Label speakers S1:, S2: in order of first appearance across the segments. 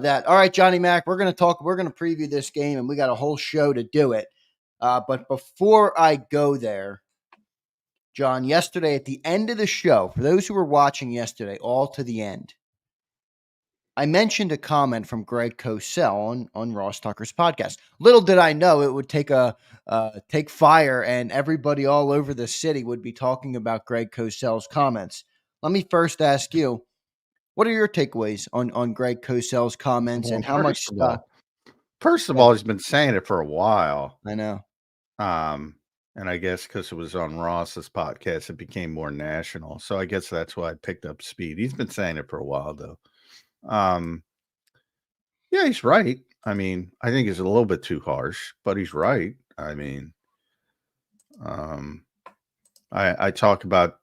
S1: that. All right, Johnny Mac, we're going to preview this game, and we got a whole show to do it. But before I go there, John, yesterday at the end of the show, for those who were watching yesterday, all to the end, I mentioned a comment from Greg Cosell on Ross Tucker's podcast. Little did I know it would take fire, and everybody all over the city would be talking about Greg Cosell's comments. Let me first ask you, what are your takeaways on Greg Cosell's comments, and how much stuff?
S2: First of all, he's been saying it for a while.
S1: I know.
S2: And I guess because it was on Ross's podcast, it became more national. So I guess that's why I picked up speed. He's been saying it for a while, though. Yeah, he's right. I mean, I think he's a little bit too harsh, but he's right. I mean, I talk about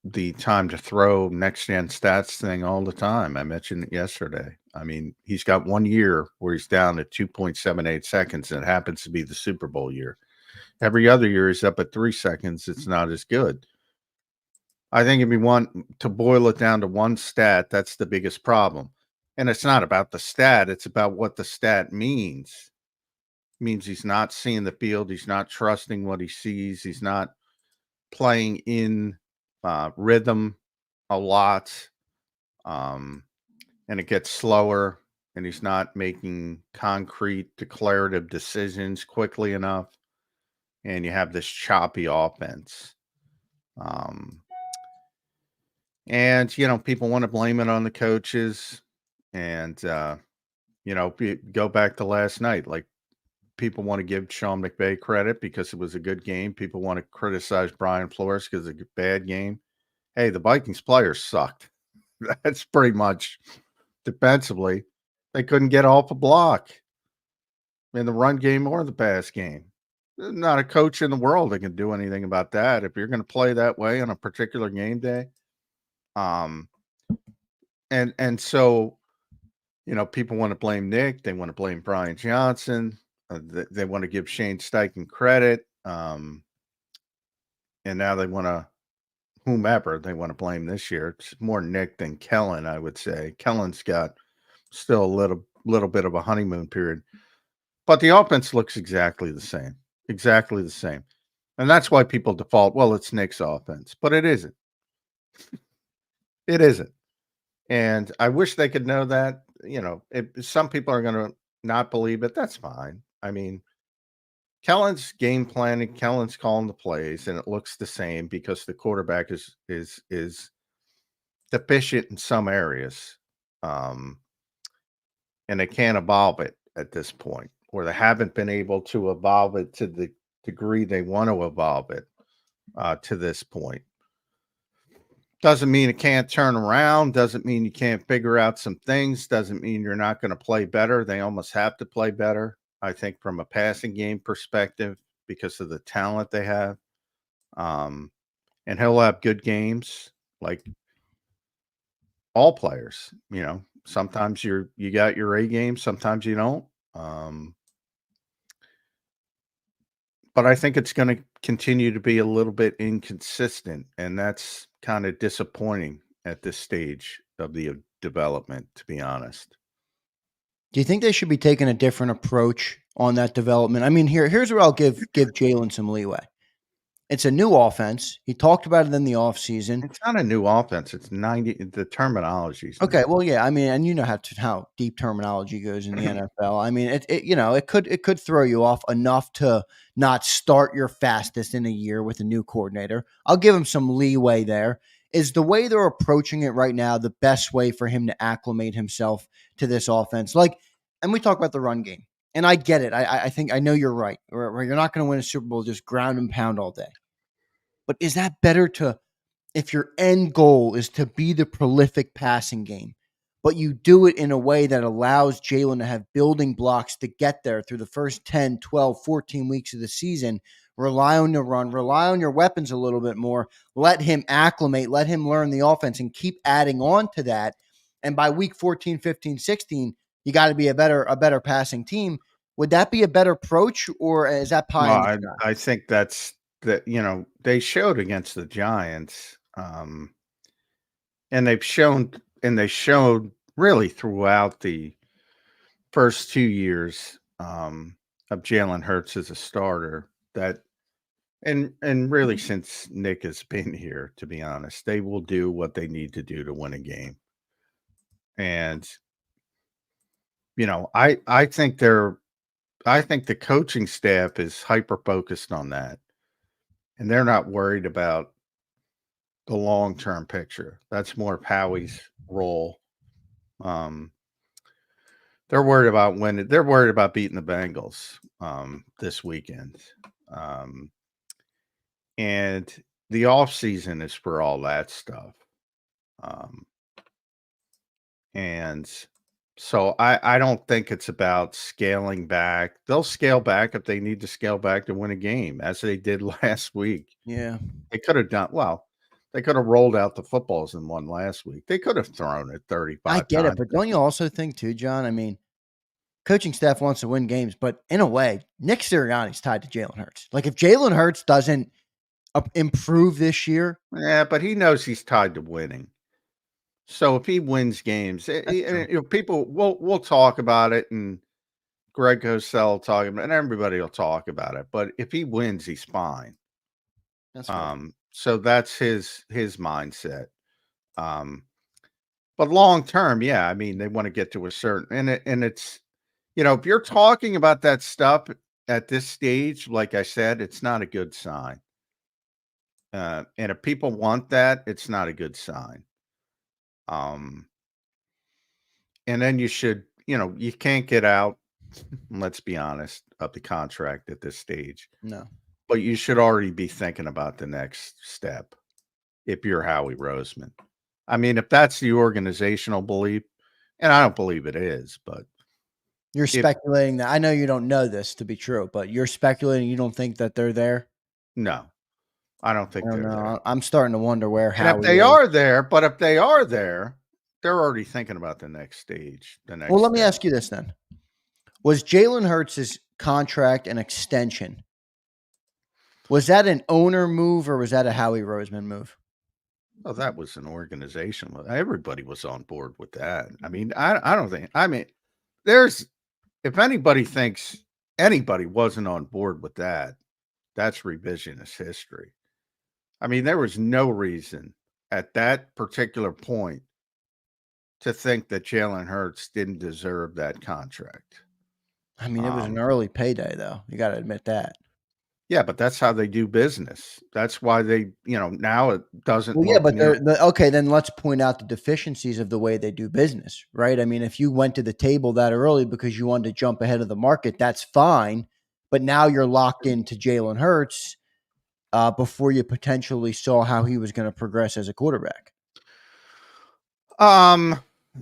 S2: the time to throw next gen stats thing all the time. I mentioned it yesterday. I mean, he's got 1 year where he's down at 2.78 seconds, and it happens to be the Super Bowl year. Every other year he's up at 3 seconds. It's not as good. I think if you want to boil it down to one stat, that's the biggest problem. And it's not about the stat. It's about what the stat means. It means he's not seeing the field. He's not trusting what he sees. He's not playing in rhythm a lot. And it gets slower, and he's not making concrete, declarative decisions quickly enough. And you have this choppy offense. And, people want to blame it on the coaches. And, go back to last night. Like, people want to give Sean McVay credit because it was a good game. People want to criticize Brian Flores because it's a bad game. Hey, the Vikings players sucked. That's pretty much defensively. They couldn't get off a block in the run game or the pass game. There's not a coach in the world that can do anything about that. If you're going to play that way on a particular game day, and so, people want to blame Nick. They want to blame Brian Johnson. They want to give Shane Steichen credit. And now they want to, whomever they want to blame this year. It's more Nick than Kellen, I would say. Kellen's got still a little bit of a honeymoon period. But the offense looks exactly the same. Exactly the same. And that's why people default, well, it's Nick's offense. But it isn't. It isn't. And I wish they could know that. If some people are going to not believe it, that's fine. I mean, Kellen's game planning, Kellen's calling the plays, and it looks the same because the quarterback is deficient in some areas. And they can't evolve it at this point, or they haven't been able to evolve it to the degree they want to evolve it to this point. Doesn't mean it can't turn around. Doesn't mean you can't figure out some things. Doesn't mean you're not going to play better. They almost have to play better, I think, from a passing game perspective because of the talent they have. And he'll have good games like all players. Sometimes you got your A game, sometimes you don't. But I think it's going to continue to be a little bit inconsistent, and that's kind of disappointing at this stage of the development, to be honest.
S1: Do you think they should be taking a different approach on that development? I mean, here's where I'll give Jalen some leeway. It's a new offense. He talked about it in the offseason.
S2: It's not a new offense. It's 90. The terminology.
S1: Okay, well, yeah. I mean, and you know how deep terminology goes in the NFL. I mean, it could throw you off enough to not start your fastest in a year with a new coordinator. I'll give him some leeway there. Is the way they're approaching it right now the best way for him to acclimate himself to this offense? And we talk about the run game, and I get it. I know you're right. You're not going to win a Super Bowl just ground and pound all day. But is that better if your end goal is to be the prolific passing game, but you do it in a way that allows Jalen to have building blocks to get there through the first 10, 12, 14 weeks of the season, rely on your run, rely on your weapons a little bit more, let him acclimate, let him learn the offense and keep adding on to that. And by week 14, 15, 16, you got to be a better passing team. Would that be a better approach, or is that pie in the sky?
S2: I think that's that, they showed against the Giants. And they showed really throughout the first 2 years, of Jalen Hurts as a starter and really since Nick has been here, to be honest, they will do what they need to do to win a game. And, I think the coaching staff is hyper focused on that, and they're not worried about the long-term picture. That's more of Howie's role. Um, they're worried about beating the Bengals, this weekend. Um, and the off season is for all that stuff. Um, and so I don't think it's about scaling back. They'll scale back if they need to scale back to win a game, as they did last week.
S1: Yeah.
S2: They could have done well. They could have rolled out the footballs and won last week. They could have thrown it
S1: I
S2: 35
S1: get it,
S2: times.
S1: but don't you also think too, John? I mean, coaching staff wants to win games, but in a way, Nick Sirianni's tied to Jalen Hurts. Like if Jalen Hurts doesn't improve this year,
S2: Yeah, but he knows he's tied to winning. So if he wins games,
S1: that's true.
S2: people we'll talk about it, and Greg Cosell will talk about it, and everybody will talk about it. But if he wins, he's fine.
S1: That's fair.
S2: So that's his mindset. Um, but long term, yeah, I mean, they want to get to a certain and it's if you're talking about that stuff at this stage, like I said, it's not a good sign. And if people want that, it's not a good sign. Um, and then you can't get out, let's be honest, of the contract at this stage.
S1: No.
S2: But you should already be thinking about the next step if you're Howie Roseman. I mean, if that's the organizational belief, and I don't believe it is, but
S1: You're
S2: if
S1: speculating that. I know you don't know this to be true, but you're speculating you don't think that they're there.
S2: no, I don't
S1: I
S2: think
S1: don't
S2: they're there.
S1: know. I'm starting to wonder where
S2: And if
S1: Howie
S2: they
S1: is.
S2: are there, they're already thinking about the next stage, the
S1: Well,
S2: next
S1: let me
S2: step.
S1: ask you this then. Was Jalen Hurts' contract an extension? Was that an owner move or was that a Howie Roseman move?
S2: Oh, that was an organization. Everybody was on board with that. I mean, I don't think. I mean, there's if anybody thinks anybody wasn't on board with that, that's revisionist history. I mean, there was no reason at that particular point to think that Jalen Hurts didn't deserve that contract.
S1: I mean, it was an
S2: Um,
S1: early payday, though. You got to admit that.
S2: yeah, but that's how they do business. That's why now it doesn't
S1: Well, yeah,
S2: look
S1: but okay, then let's point out the deficiencies of the way they do business, right? I mean, if you went to the table that early because you wanted to jump ahead of the market, that's fine. But now you're locked into Jalen Hurts before you potentially saw how he was going to progress as a quarterback.
S2: Um,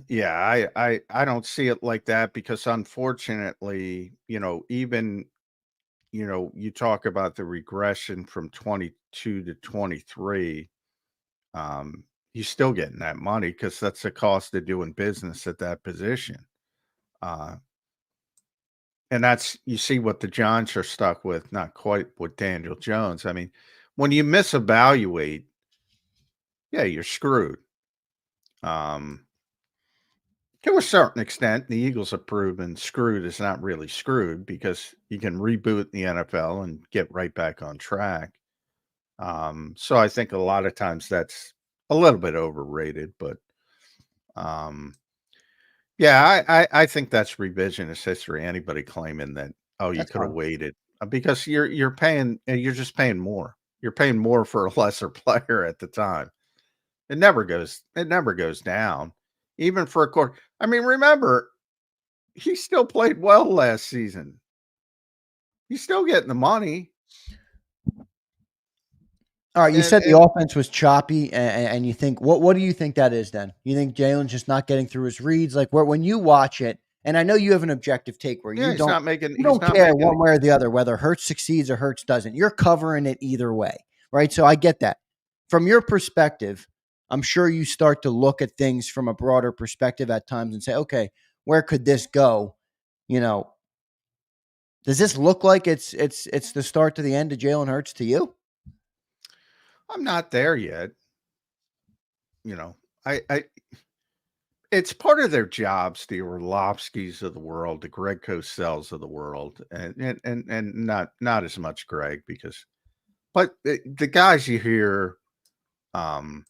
S2: yeah, I don't see it like that because unfortunately, even you talk about the regression from 22 to 23. Um, you're still getting that money because that's the cost of doing business at that position. Uh, and that's you see what the Giants are stuck with, not quite with Daniel Jones. I mean, when you misevaluate, yeah, you're screwed. Um, To a certain extent, the Eagles have proven screwed is not really screwed because you can reboot the NFL and get right back on track. So I think a lot of times that's a little bit overrated, but um, yeah, I think that's revisionist history. Anybody claiming that you
S1: That's
S2: could have
S1: fine.
S2: waited because you're paying you're just paying more. You're paying more for a lesser player at the time. It never goes down. Even for a quarter. I mean, remember, he still played well last season. He's still getting the money.
S1: All right, you
S2: And
S1: said the
S2: and
S1: offense was choppy, and you think what do you think that is? Then you think Jalen's just not getting through his reads, like where when you watch it, and I know you have an objective take where
S2: yeah,
S1: you
S2: he's
S1: don't
S2: not
S1: care
S2: making
S1: one way or the other whether Hurts succeeds or Hurts doesn't. You're covering it either way, right? So I get that. From your perspective, I'm sure you start to look at things from a broader perspective at times and say, okay, where could this go? You know, does this look like it's the start to the end of Jalen Hurts to you?
S2: I'm not there yet. You know, I it's part of their jobs, the Orlovskis of the world, the Greg Cosells of the world, and not as much Greg because, but the guys you hear um,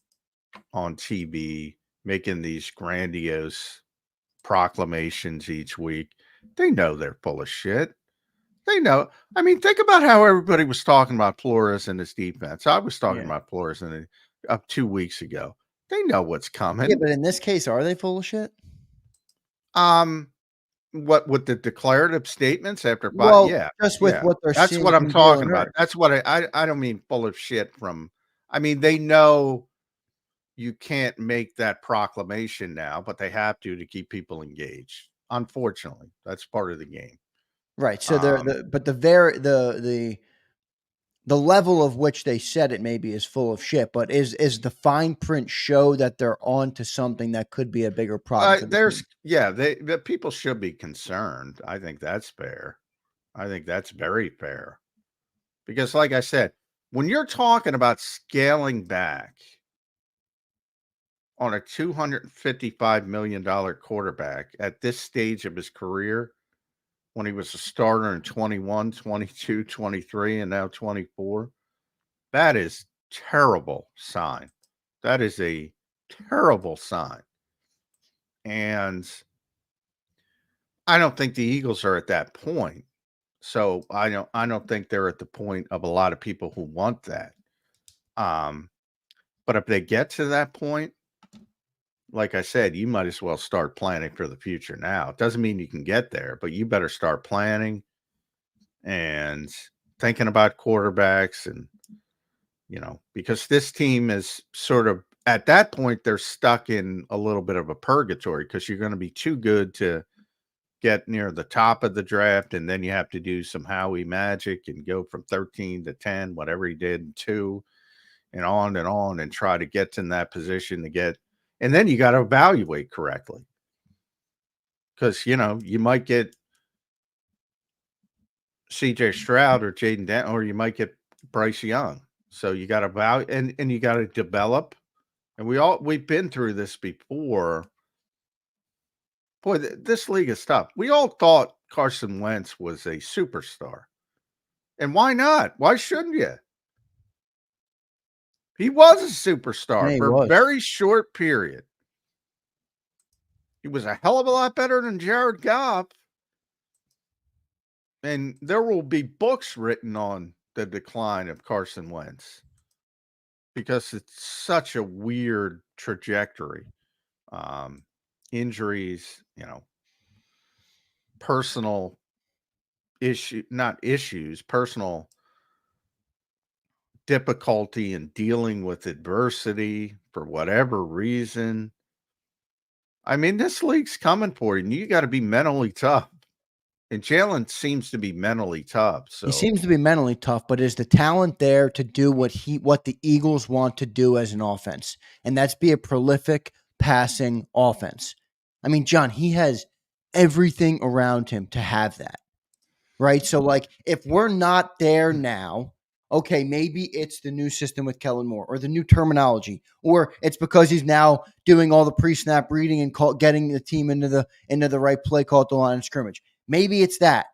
S2: on TV making these grandiose proclamations each week, they know they're full of shit. They know. I mean, think about how everybody was talking about Flores and his defense. I was talking
S1: Yeah.
S2: about Flores up 2 weeks ago. They know what's
S1: Yeah,
S2: coming.
S1: but in this case, are they full of shit?
S2: Um, what with the declarative statements after 5?
S1: Well,
S2: Yeah,
S1: just with
S2: yeah.
S1: what they're
S2: That's
S1: seeing
S2: what I'm
S1: from
S2: talking
S1: Jalen
S2: about.
S1: Hurts.
S2: That's what I don't mean full of shit from. I mean, they know you can't make that proclamation now, but they have to keep people engaged. Unfortunately, that's part of the game.
S1: Right. So they're
S2: Um,
S1: the but the level of which they said it maybe is full of shit, but is the fine print show that they're on to something that could be a bigger problem for the
S2: there's
S1: team?
S2: yeah, the people should be concerned. I think that's fair. I think that's very fair because, like I said, when you're talking about scaling back on a $255 million quarterback at this stage of his career, when he was a starter in 21, 22, 23, and now 24, that is terrible sign. That is a terrible sign. And I don't think the Eagles are at that point. So I don't think they're at the point of a lot of people who want that. Um, but if they get to that point, like I said, you might as well start planning for the future now. It doesn't mean you can get there, but you better start planning and thinking about quarterbacks and because this team is sort of at that point they're stuck in a little bit of a purgatory because you're going to be too good to get near the top of the draft, and then you have to do some Howie magic and go from 13 to 10, whatever he did, in 2, and on, and try to get in that position to get, and then you got to evaluate correctly because you might get CJ Stroud or Jaden Dent, or you might get Bryce Young. So you got to value and you got to develop. And we've been through this before. Boy, this league is tough. We all thought Carson Wentz was a superstar. And why not? Why shouldn't you? He was a
S1: Yeah,
S2: superstar
S1: he
S2: for a
S1: was.
S2: very short period. He was a hell of a lot better than Jared Goff. And there will be books written on the decline of Carson Wentz because it's such a weird trajectory. Um, Injuries, personal not issues, personal difficulty in dealing with adversity for whatever reason. I mean, this league's coming for you, and you got to be mentally tough. And Jalen seems to be mentally tough.
S1: He
S2: So,
S1: seems to be mentally tough, but is the talent there to do what the Eagles want to do as an offense? And that's be a prolific passing offense. I mean, John, he has everything around him to have that. Right? So like if we're not there now, okay, maybe it's the new system with Kellen Moore or the new terminology, or it's because he's now doing all the pre-snap reading and getting the team into the right play call at the line of scrimmage. Maybe it's that.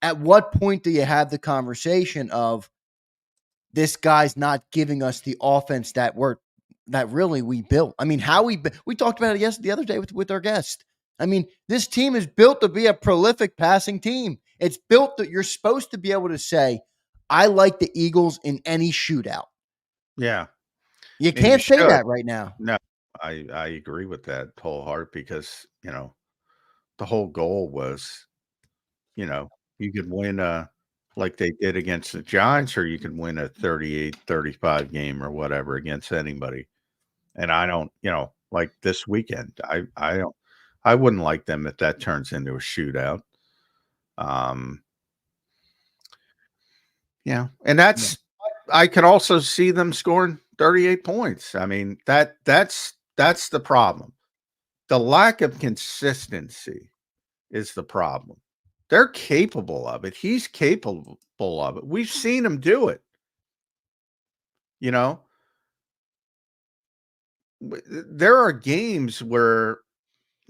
S1: At what point do you have the conversation of this guy's not giving us the offense that really we built? I mean, how we talked about it the other day with our guest. I mean, this team is built to be a prolific passing team. It's built that you're supposed to be able to say, I like the Eagles in any shootout.
S2: yeah,
S1: You
S2: and you
S1: can't say
S2: should.
S1: that right now.
S2: No, I agree with that whole heart because, the whole goal was, you know, you could win like they did against the Giants, or you could win a 38-35 game or whatever against anybody. And I don't, like this weekend, I wouldn't like them if that turns into a shootout. Um, and
S1: Yeah.
S2: I could also see them scoring 38 points. I mean, that's the problem. The lack of consistency is the problem. They're capable of it. He's capable of it. We've seen him do it. You know, there are games where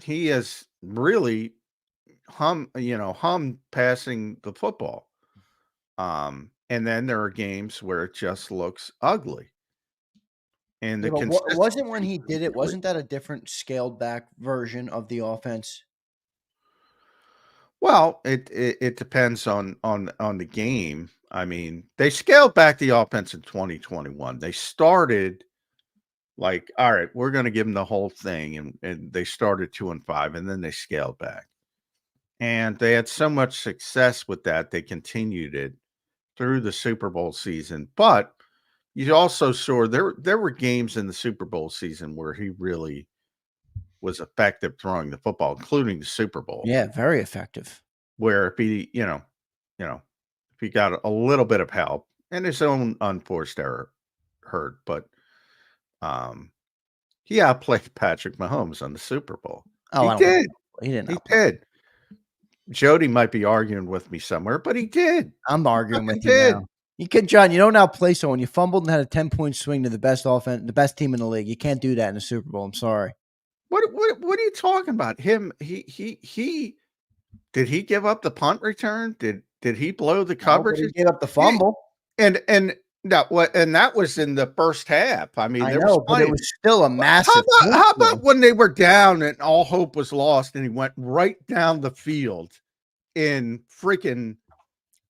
S2: he has really hummed passing the football. And then there are games where it just looks ugly. And
S1: Yeah,
S2: the
S1: but what wasn't when
S2: consistency
S1: he did it, wasn't that a different scaled back version of the offense?
S2: well, it depends on the game. I mean, they scaled back the offense in 2021. They started like, all right, we're going to give them the whole thing, and they started 2-5, and then they scaled back, and they had so much success with that, they continued it through the Super Bowl season. But you also saw there were games in the Super Bowl season where he really was effective throwing the football, including the Super Bowl,
S1: Yeah, very effective.
S2: where if he, if he got a little bit of help and his own unforced error hurt, but um, he outplayed Patrick Mahomes on the Super Bowl.
S1: Oh,
S2: He
S1: I don't think
S2: did.
S1: he didn't
S2: He
S1: outplay.
S2: did. Jody might be arguing with me somewhere, but he did.
S1: I'm arguing
S2: Fucking
S1: with you
S2: did.
S1: now. You can, John. You don't outplay someone. You fumbled and had a 10-point swing to the best offense, the best team in the league. You can't do that in the Super Bowl. I'm sorry.
S2: What are you talking about? Him he did he give up the punt return? Did he blow the
S1: No, but he
S2: coverages?
S1: gave up the
S2: Yeah,
S1: fumble.
S2: that was in the first half. I mean,
S1: I
S2: there was
S1: know, but it
S2: plenty.
S1: was still a
S2: Well, how
S1: massive
S2: about
S1: point
S2: how
S1: swing.
S2: about when they were down and all hope was lost and he went right down the field in freaking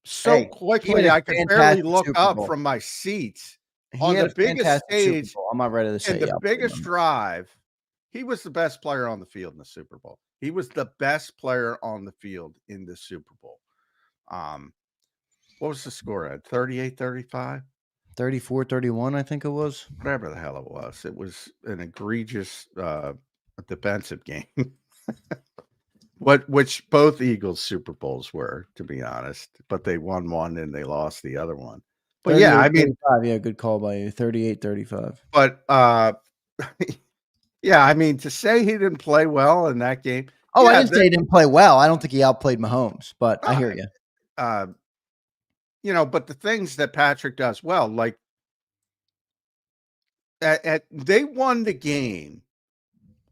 S2: so
S1: Hey, he had
S2: quickly
S1: a
S2: I could barely
S1: fantastic
S2: look
S1: Super
S2: up
S1: Bowl.
S2: from my seats
S1: He
S2: on
S1: had
S2: the
S1: a
S2: biggest
S1: fantastic Super
S2: stage
S1: Bowl. I'm not ready to
S2: and
S1: say he
S2: the
S1: outplayed
S2: biggest
S1: him.
S2: drive. He was the best player on the field in the Super Bowl. He was the best player on the field in the Super Bowl. Um, what was the score at? 38-35?
S1: 34-31, I think it was.
S2: Whatever the hell it was. It was an egregious defensive game. Which both Eagles Super Bowls were, to be honest, but they won one and they lost the other one. But yeah, I mean,
S1: 38-35. Yeah, good call by you. 38-35.
S2: but yeah, I mean, to say he didn't play well in that game,
S1: Oh, I
S2: yeah,
S1: didn't say he didn't play well. I don't think he outplayed Mahomes, but I hear
S2: uh,
S1: you.
S2: uh, but the things that Patrick does well, like they won the game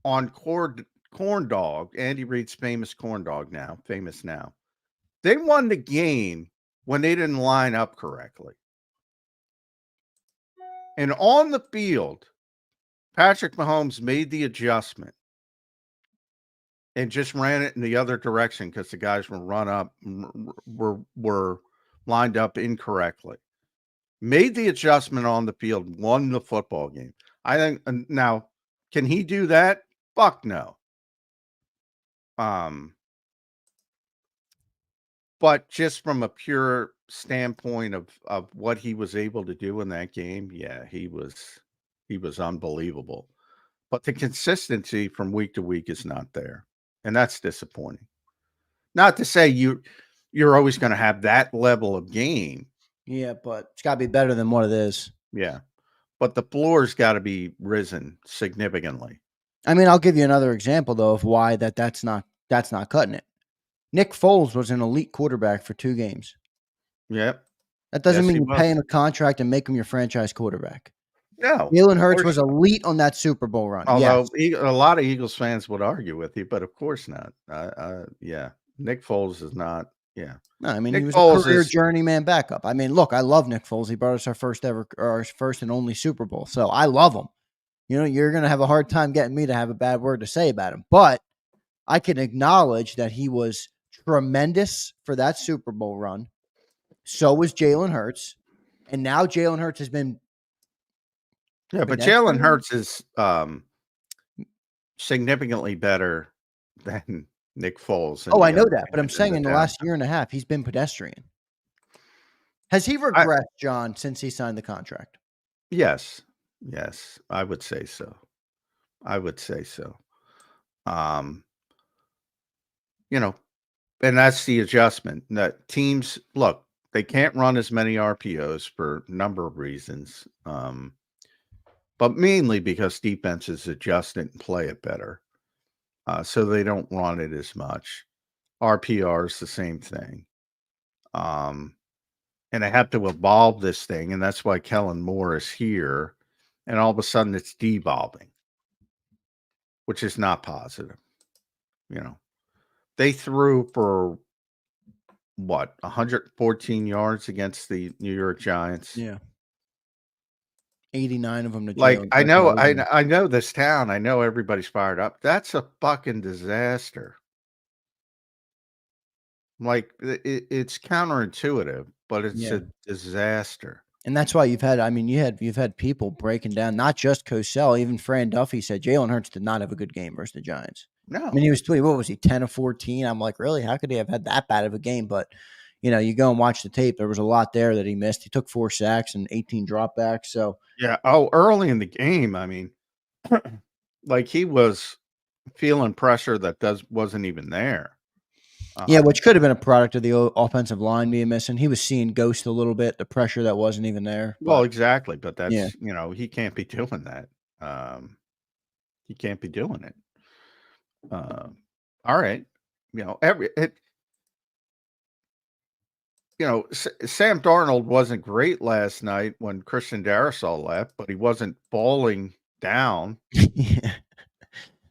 S2: on corn dog, Andy Reid's famous corn dog now, famous now. They won the game when they didn't line up correctly. And on the field, Patrick Mahomes made the adjustment and just ran it in the other direction because the guys were lined up incorrectly. Made the adjustment on the field, won the football game. I think now, can he do that? Fuck no. But just from a pure standpoint of what he was able to do in that game, yeah, he was unbelievable. But the consistency from week to week is not there, and that's disappointing. Not to say you're always going to have that level of game,
S1: Yeah, but it's got to be better than what it is.
S2: yeah, but the floor's got to be risen significantly.
S1: I mean, I'll give you another example though of why that's not cutting it. Nick Foles was an elite quarterback for 2 games.
S2: Yep,
S1: That doesn't
S2: yes,
S1: mean
S2: he
S1: you pay
S2: was.
S1: him a contract and make him your franchise quarterback.
S2: No,
S1: Jalen
S2: of
S1: Hurts
S2: course
S1: was
S2: not.
S1: elite on that Super Bowl run.
S2: Although
S1: Yes.
S2: a lot of Eagles fans would argue with you, but of course not. Yeah, Nick Foles is not. Yeah,
S1: No, I mean, he
S2: Nick
S1: was a
S2: Foles
S1: career
S2: is.
S1: journeyman backup. I mean, look, I love Nick Foles. He brought us our first and only Super Bowl. So I love him. You know, you're going to have a hard time getting me to have a bad word to say about him. But I can acknowledge that he was tremendous for that Super Bowl run. So was Jalen Hurts. And now Jalen Hurts has been
S2: Yeah, but Jalen
S1: pedestrian.
S2: Hurts is significantly better than Nick Foles in
S1: Oh, I
S2: the
S1: know
S2: other
S1: that. But I'm
S2: in
S1: saying
S2: the
S1: in the
S2: down.
S1: last year and a half, he's been pedestrian. Has he
S2: I
S1: regressed, John, since he signed the contract?
S2: Yes, yes, I would say so. I would say so. Um, you know, and that's the adjustment that teams look. They can't run as many RPOs for a number of reasons, but mainly because defenses adjust it and play it better, so they don't run it as much. RPR is the same thing. Um, and I have to evolve this thing, and that's why Kellen Moore is here. And all of a sudden, it's devolving, which is not positive. They threw for what, 114 yards against the New York Giants.
S1: Yeah. 89 of them to
S2: Like,
S1: Jalen.
S2: I know this town. I know everybody's fired up. That's a fucking disaster. Like, it's counterintuitive, but it's
S1: Yeah.
S2: a disaster.
S1: And that's why you've had people breaking down, not just Cosell, even Fran Duffy said Jalen Hurts did not have a good game versus the Giants. I mean,
S2: No.
S1: he was what was he, 10 of 14? I'm like, really? How could he have had that bad of a game? But you go and watch the tape. There was a lot there that he missed. He took 4 sacks and 18 dropbacks. So
S2: Yeah. Oh, early in the game, I mean, like he was feeling pressure that wasn't even there.
S1: yeah, which could have been a product of the offensive line being missing. He was seeing ghost a little bit, the pressure that wasn't even there.
S2: Well,
S1: But
S2: exactly, but
S1: yeah,
S2: that's he can't be doing that. He can't be doing it. All right, Sam Darnold wasn't great last night when Christian Darrisaw left, but he wasn't falling down.
S1: yeah.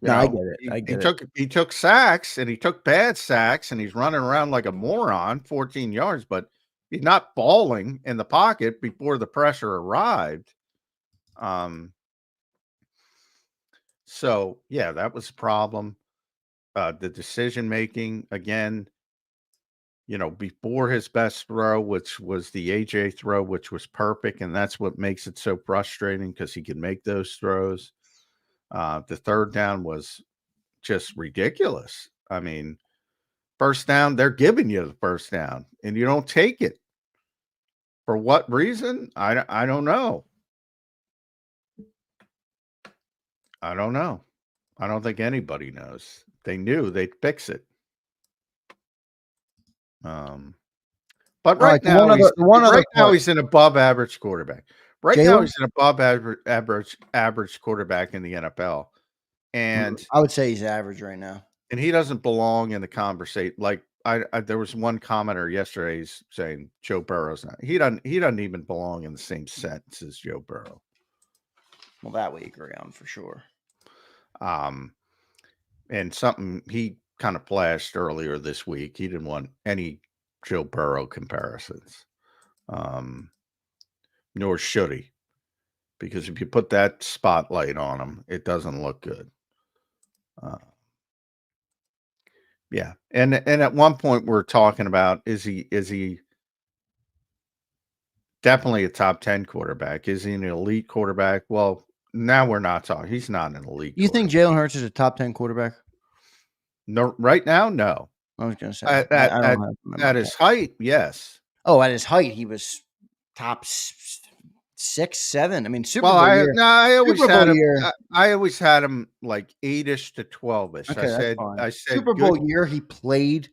S1: No, I get it. I
S2: He
S1: get it.
S2: took sacks, and he took bad sacks, and he's running around like a moron, 14 yards, but he's not falling in the pocket before the pressure arrived. So yeah, that was a problem. The decision making again, before his best throw, which was the AJ throw, which was perfect, and that's what makes it so frustrating because he can make those throws. The third down was just ridiculous. I mean, first down, they're giving you the first down, and you don't take it. For what reason? I don't know. I don't know. I don't think anybody knows. They knew they'd fix it. But
S1: All right,
S2: right now he's an above average quarterback. Right now
S1: Jalen?
S2: he's an above average quarterback in the NFL. And
S1: I would say he's average right now.
S2: and he doesn't belong in the conversation. Like there was one commenter yesterday saying Joe Burrow's not. He doesn't even belong in the same sentence as Joe Burrow.
S1: Well, that we agree on for sure.
S2: And something he kind of flashed earlier this week. He didn't want any Joe Burrow comparisons. Nor should he. Because if you put that spotlight on him, it doesn't look good. Yeah. And at one point we're talking about is he definitely a top 10 quarterback? Is he an elite quarterback? Well, now we're not talking. He's not an elite.
S1: You think Jalen Hurts is a top 10 quarterback?
S2: No, right now, no.
S1: I was going to say
S2: At his height, yes.
S1: Oh, at his height, he was top 6, 7. I mean, Super Bowl
S2: I
S1: year.
S2: always had him like 8-ish to 12-ish.
S1: Okay,
S2: I said
S1: Super Bowl year he played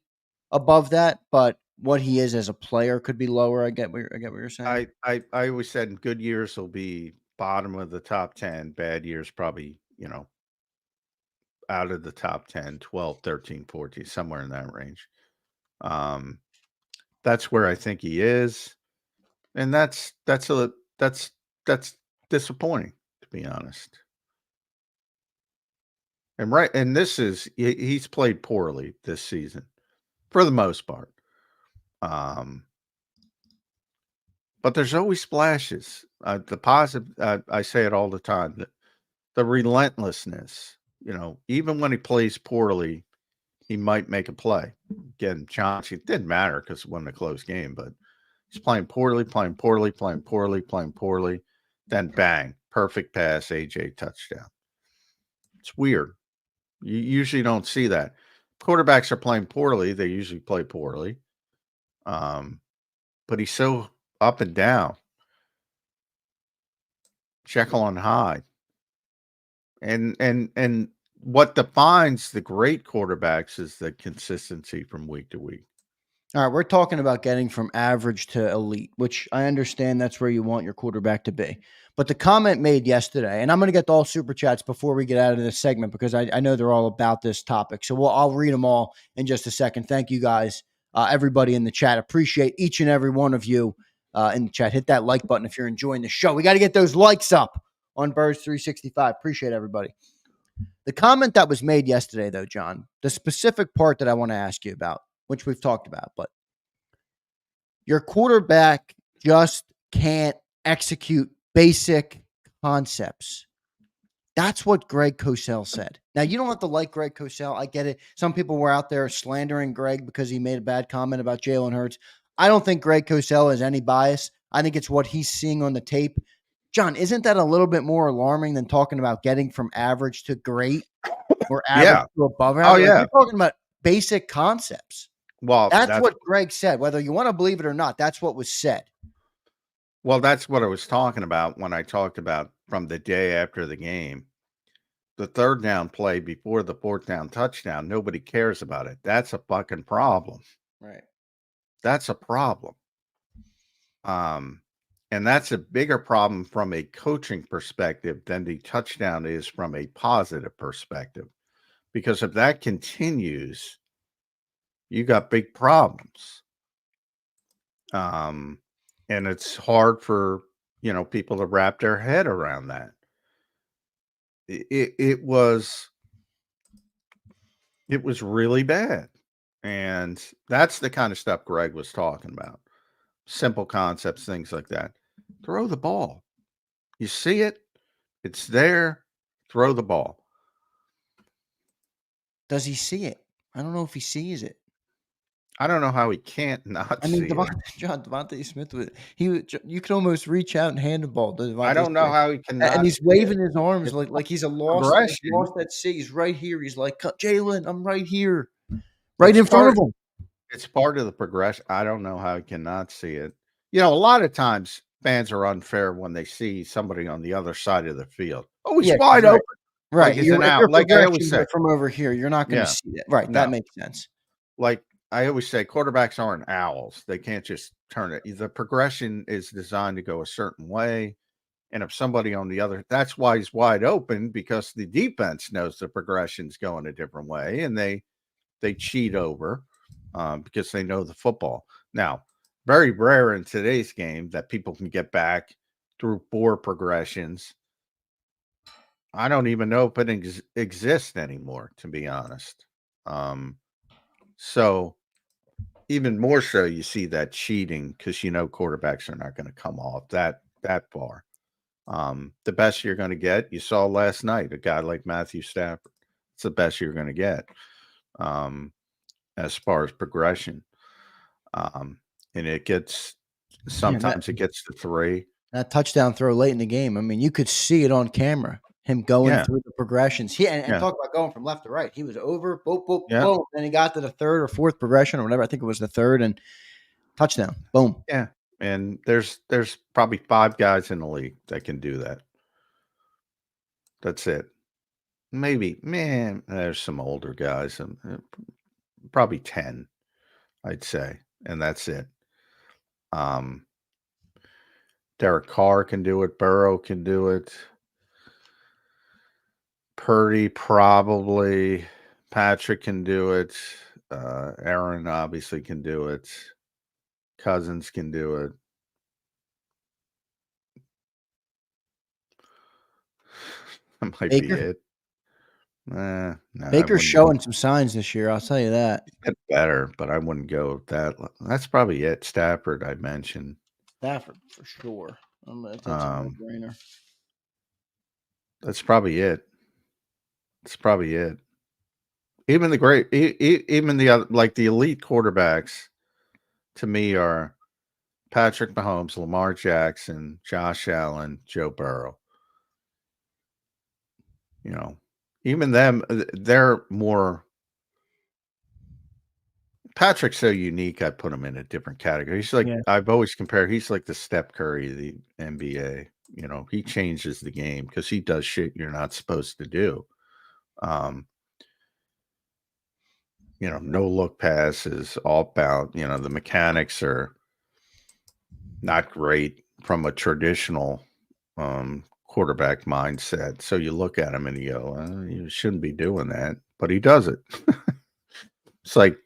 S1: above that, but what he is as a player could be lower. I get what you're saying.
S2: I always said in good years he'll be bottom of the top 10, bad years probably, out of the top 10, 12, 13, 14, somewhere in that range. That's where I think he is. And that's disappointing, to be honest. And he's played poorly this season for the most part. But there's always splashes. The positive, I say it all the time, the relentlessness, even when he plays poorly, he might make a play. Again, Chauncey, it didn't matter because it wasn't a close game, but he's playing poorly. Then bang, perfect pass, AJ touchdown. It's weird. You usually don't see that. Quarterbacks are playing poorly. They usually play poorly. But he's so up and down. Jekyll and Hyde. And what defines the great quarterbacks is the consistency from week to week.
S1: All right, we're talking about getting from average to elite, which I understand that's where you want your quarterback to be. But the comment made yesterday, and I'm going to get to all super chats before we get out of this segment because I know they're all about this topic. So I'll read them all in just a second. Thank you guys, everybody in the chat. Appreciate each and every one of you in the chat. Hit that like button if you're enjoying the show. We got to get those likes up on Birds 365. Appreciate everybody. The comment that was made yesterday, though, John, the specific part that I want to ask you about, which we've talked about, but your quarterback just can't execute basic concepts. That's what Greg Cosell said. Now, you don't have to like Greg Cosell. I get it. Some people were out there slandering Greg because he made a bad comment about Jalen Hurts. I don't think Greg Cosell has any bias. I think it's what he's seeing on the tape. John, isn't that a little bit more alarming than talking about getting from average to great or average to above average?
S2: Oh, yeah.
S1: Like, you're talking about basic concepts.
S2: Well,
S1: That's what Greg said. Whether you want to believe it or not, that's what was said.
S2: Well, that's what I was talking about when I talked about from the day after the game. The third down play before the fourth down touchdown, nobody cares about it. That's a fucking problem.
S1: Right.
S2: That's a problem. And that's a bigger problem from a coaching perspective than the touchdown is from a positive perspective. Because if that continues, you got big problems. And it's hard for, people to wrap their head around that. It was really bad. And that's the kind of stuff Greg was talking about. Simple concepts, things like that. Throw the ball. You see it, it's there. Throw the ball.
S1: Does he see it? I don't know if he sees it.
S2: I don't know how he can't not see it.
S1: Devontae Smith you could almost reach out and hand the ball to Devontae
S2: I don't know
S1: Smith.
S2: how he can
S1: And he's waving his arms
S2: It's
S1: like he's lost at sea. He's right here. He's like, Jalen, I'm right here. Right in front of him.
S2: It's part of the progression. I don't know how he cannot see it. A lot of times fans are unfair when they see somebody on the other side of the field. Oh, he's wide open.
S1: Right.
S2: Like he's an out. Like I always say,
S1: from over here, you're not going to see it. Right. That makes sense.
S2: Like I always say, quarterbacks aren't owls. They can't just turn it. The progression is designed to go a certain way. And if somebody on the other, that's why he's wide open, because the defense knows the progression's going a different way, and they cheat over because they know the football. Now, very rare in today's game that people can get back through 4 progressions. I don't even know if it exists anymore, to be honest. So even more so, you see that cheating because quarterbacks are not going to come off that far. The best you're going to get, you saw last night, a guy like Matthew Stafford. It's the best you're going to get as far as progression. And it gets sometimes it gets to 3.
S1: That touchdown throw late in the game. I mean, you could see it on camera. Him going through the progressions. And talk about going from left to right. He was over, boom, boom, boom. Then he got to the third or fourth progression or whatever. I think it was the third, and touchdown. Boom.
S2: Yeah. And there's probably 5 guys in the league that can do that. That's it. Maybe, there's some older guys, probably 10, I'd say, and that's it. Derek Carr can do it. Burrow can do it. Purdy probably. Patrick can do it. Aaron obviously can do it. Cousins can do it. That might be it. No,
S1: Baker's showing some signs this year. I'll tell you that.
S2: Get better, but I wouldn't go with that. That's probably it. Stafford, I mentioned.
S1: Stafford for sure. That's a no-brainer.
S2: That's probably it. That's probably it. Even the other, like the elite quarterbacks, to me are Patrick Mahomes, Lamar Jackson, Josh Allen, Joe Burrow. Even them, they're more. Patrick's so unique, I put him in a different category. He's like, I've always compared, he's like the Steph Curry of the NBA. He changes the game because he does shit you're not supposed to do. No look passes, all bound. The mechanics are not great from a traditional quarterback mindset. So you look at him and you go, you shouldn't be doing that, but he does it. It's like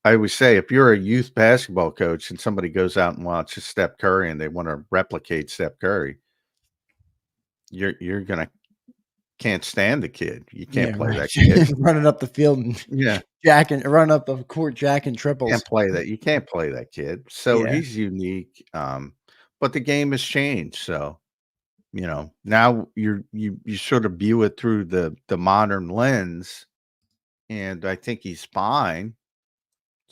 S2: I always say, if you're a youth basketball coach and somebody goes out and watches Steph Curry and they want to replicate Steph Curry, you're going to can't stand the kid. You can't
S1: Yeah,
S2: play
S1: right.
S2: that kid.
S1: Running up the field and
S2: Yeah.
S1: running up the court, jacking triples.
S2: Can't play that. You can't play that kid. So
S1: Yeah.
S2: he's unique. But the game has changed. So, now you sort of view it through the modern lens, and I think he's fine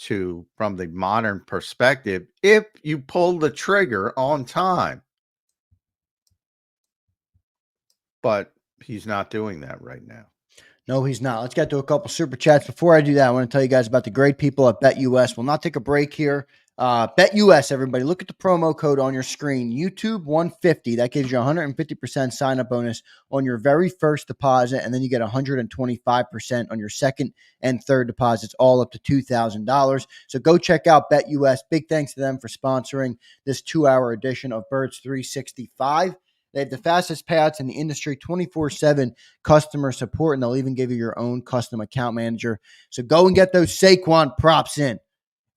S2: from the modern perspective if you pull the trigger on time. But he's not doing that right now.
S1: No, he's not. Let's get to a couple super chats. Before I do that, I want to tell you guys about the great people at BetUS. We'll not take a break here. BetUS, everybody, look at the promo code on your screen. YouTube 150. That gives you 150% sign up bonus on your very first deposit, and then you get 125% on your second and third deposits, all up to $2,000. So go check out BetUS. Big thanks to them for sponsoring this 2-hour edition of Birds 365. They have the fastest payouts in the industry, 24/7 customer support, and they'll even give you your own custom account manager. So go and get those Saquon props in.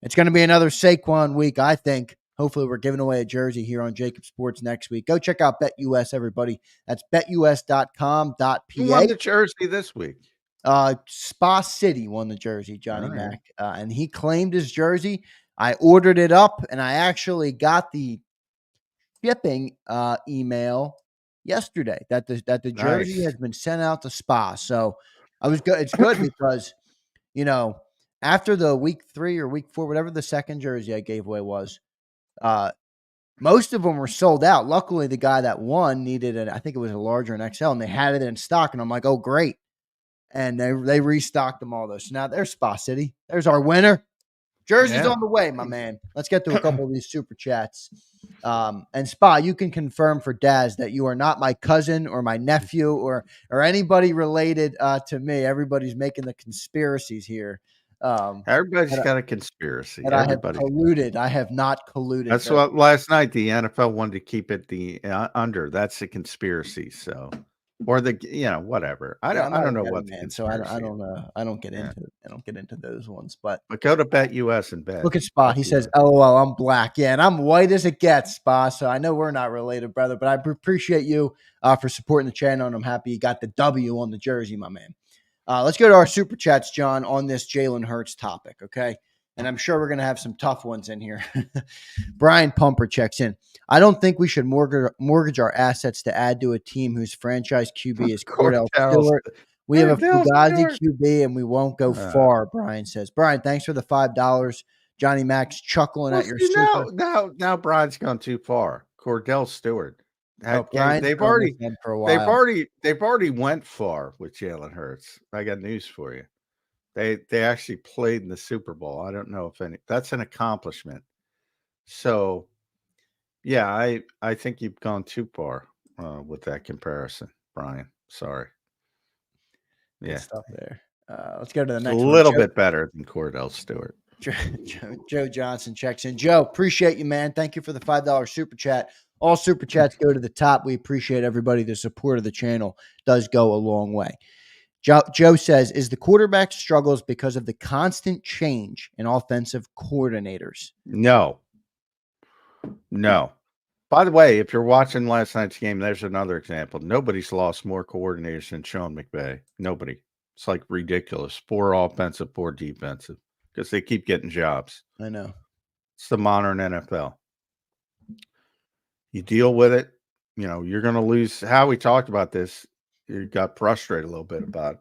S1: It's going to be another Saquon week, I think. Hopefully, we're giving away a jersey here on JAKIB Sports next week. Go check out BetUS, everybody. That's betus.com.pa.
S2: Who won the jersey this week?
S1: Spa City won the jersey, Johnny
S2: All right.
S1: Mac, and he claimed his jersey. I ordered it up, and I actually got the shipping email yesterday that the jersey
S2: Nice.
S1: has been sent out to Spa. So I was good. It's good because after the week 3 or week 4, whatever the second jersey I gave away was, most of them were sold out. Luckily, the guy that won needed I think it was a larger an XL, and they had it in stock. And I'm like, oh great! And they restocked them all those. So now there's Spa City. There's our winner. Jersey's on the way, my man. Let's get to a couple of these super chats. And Spa, you can confirm for Daz that you are not my cousin or my nephew or anybody related to me. Everybody's making the conspiracies here.
S2: Everybody's got a conspiracy.
S1: That I have colluded. I have not colluded.
S2: That's what last night the NFL wanted to keep it under. That's the conspiracy. So, or whatever. I don't know what the conspiracy.
S1: So I don't get into those ones. But
S2: go to BetUS and bet.
S1: Look at Spa. He says, "LOL, I'm black." Yeah, and I'm white as it gets, Spa. So I know we're not related, brother. But I appreciate you for supporting the channel, and I'm happy you got the W on the jersey, my man. Let's go to our super chats, John, on this Jalen Hurts topic, okay? And I'm sure we're going to have some tough ones in here. Brian Pumper checks in. I don't think we should mortgage our assets to add to a team whose franchise QB is Cordell Stewart. We have a Fugazi QB, and we won't go far, Brian says. Brian, thanks for the $5. Johnny Mac's chuckling at your super.
S2: Now Brian's gone too far. Cordell Stewart. They've already went far with Jalen Hurts. I got news for you. They actually played in the Super Bowl. I don't know if that's an accomplishment. So, yeah, I think you've gone too far with that comparison, Brian. Sorry.
S1: Good stuff there. Let's go to the next one.
S2: A little bit better than Cordell Stewart.
S1: Joe Johnson checks in. Joe, appreciate you, man. Thank you for the $5 super chat. All super chats go to the top. We appreciate everybody. The support of the channel does go a long way. Joe says, is the quarterback struggles because of the constant change in offensive coordinators?
S2: No. By the way, if you're watching last night's game, there's another example. Nobody's lost more coordinators than Sean McVay. Nobody. It's like ridiculous. 4 offensive, 4 defensive, because they keep getting jobs.
S1: I know.
S2: It's the modern NFL. You deal with it. You're going to lose. Howie talked about this. You got frustrated a little bit about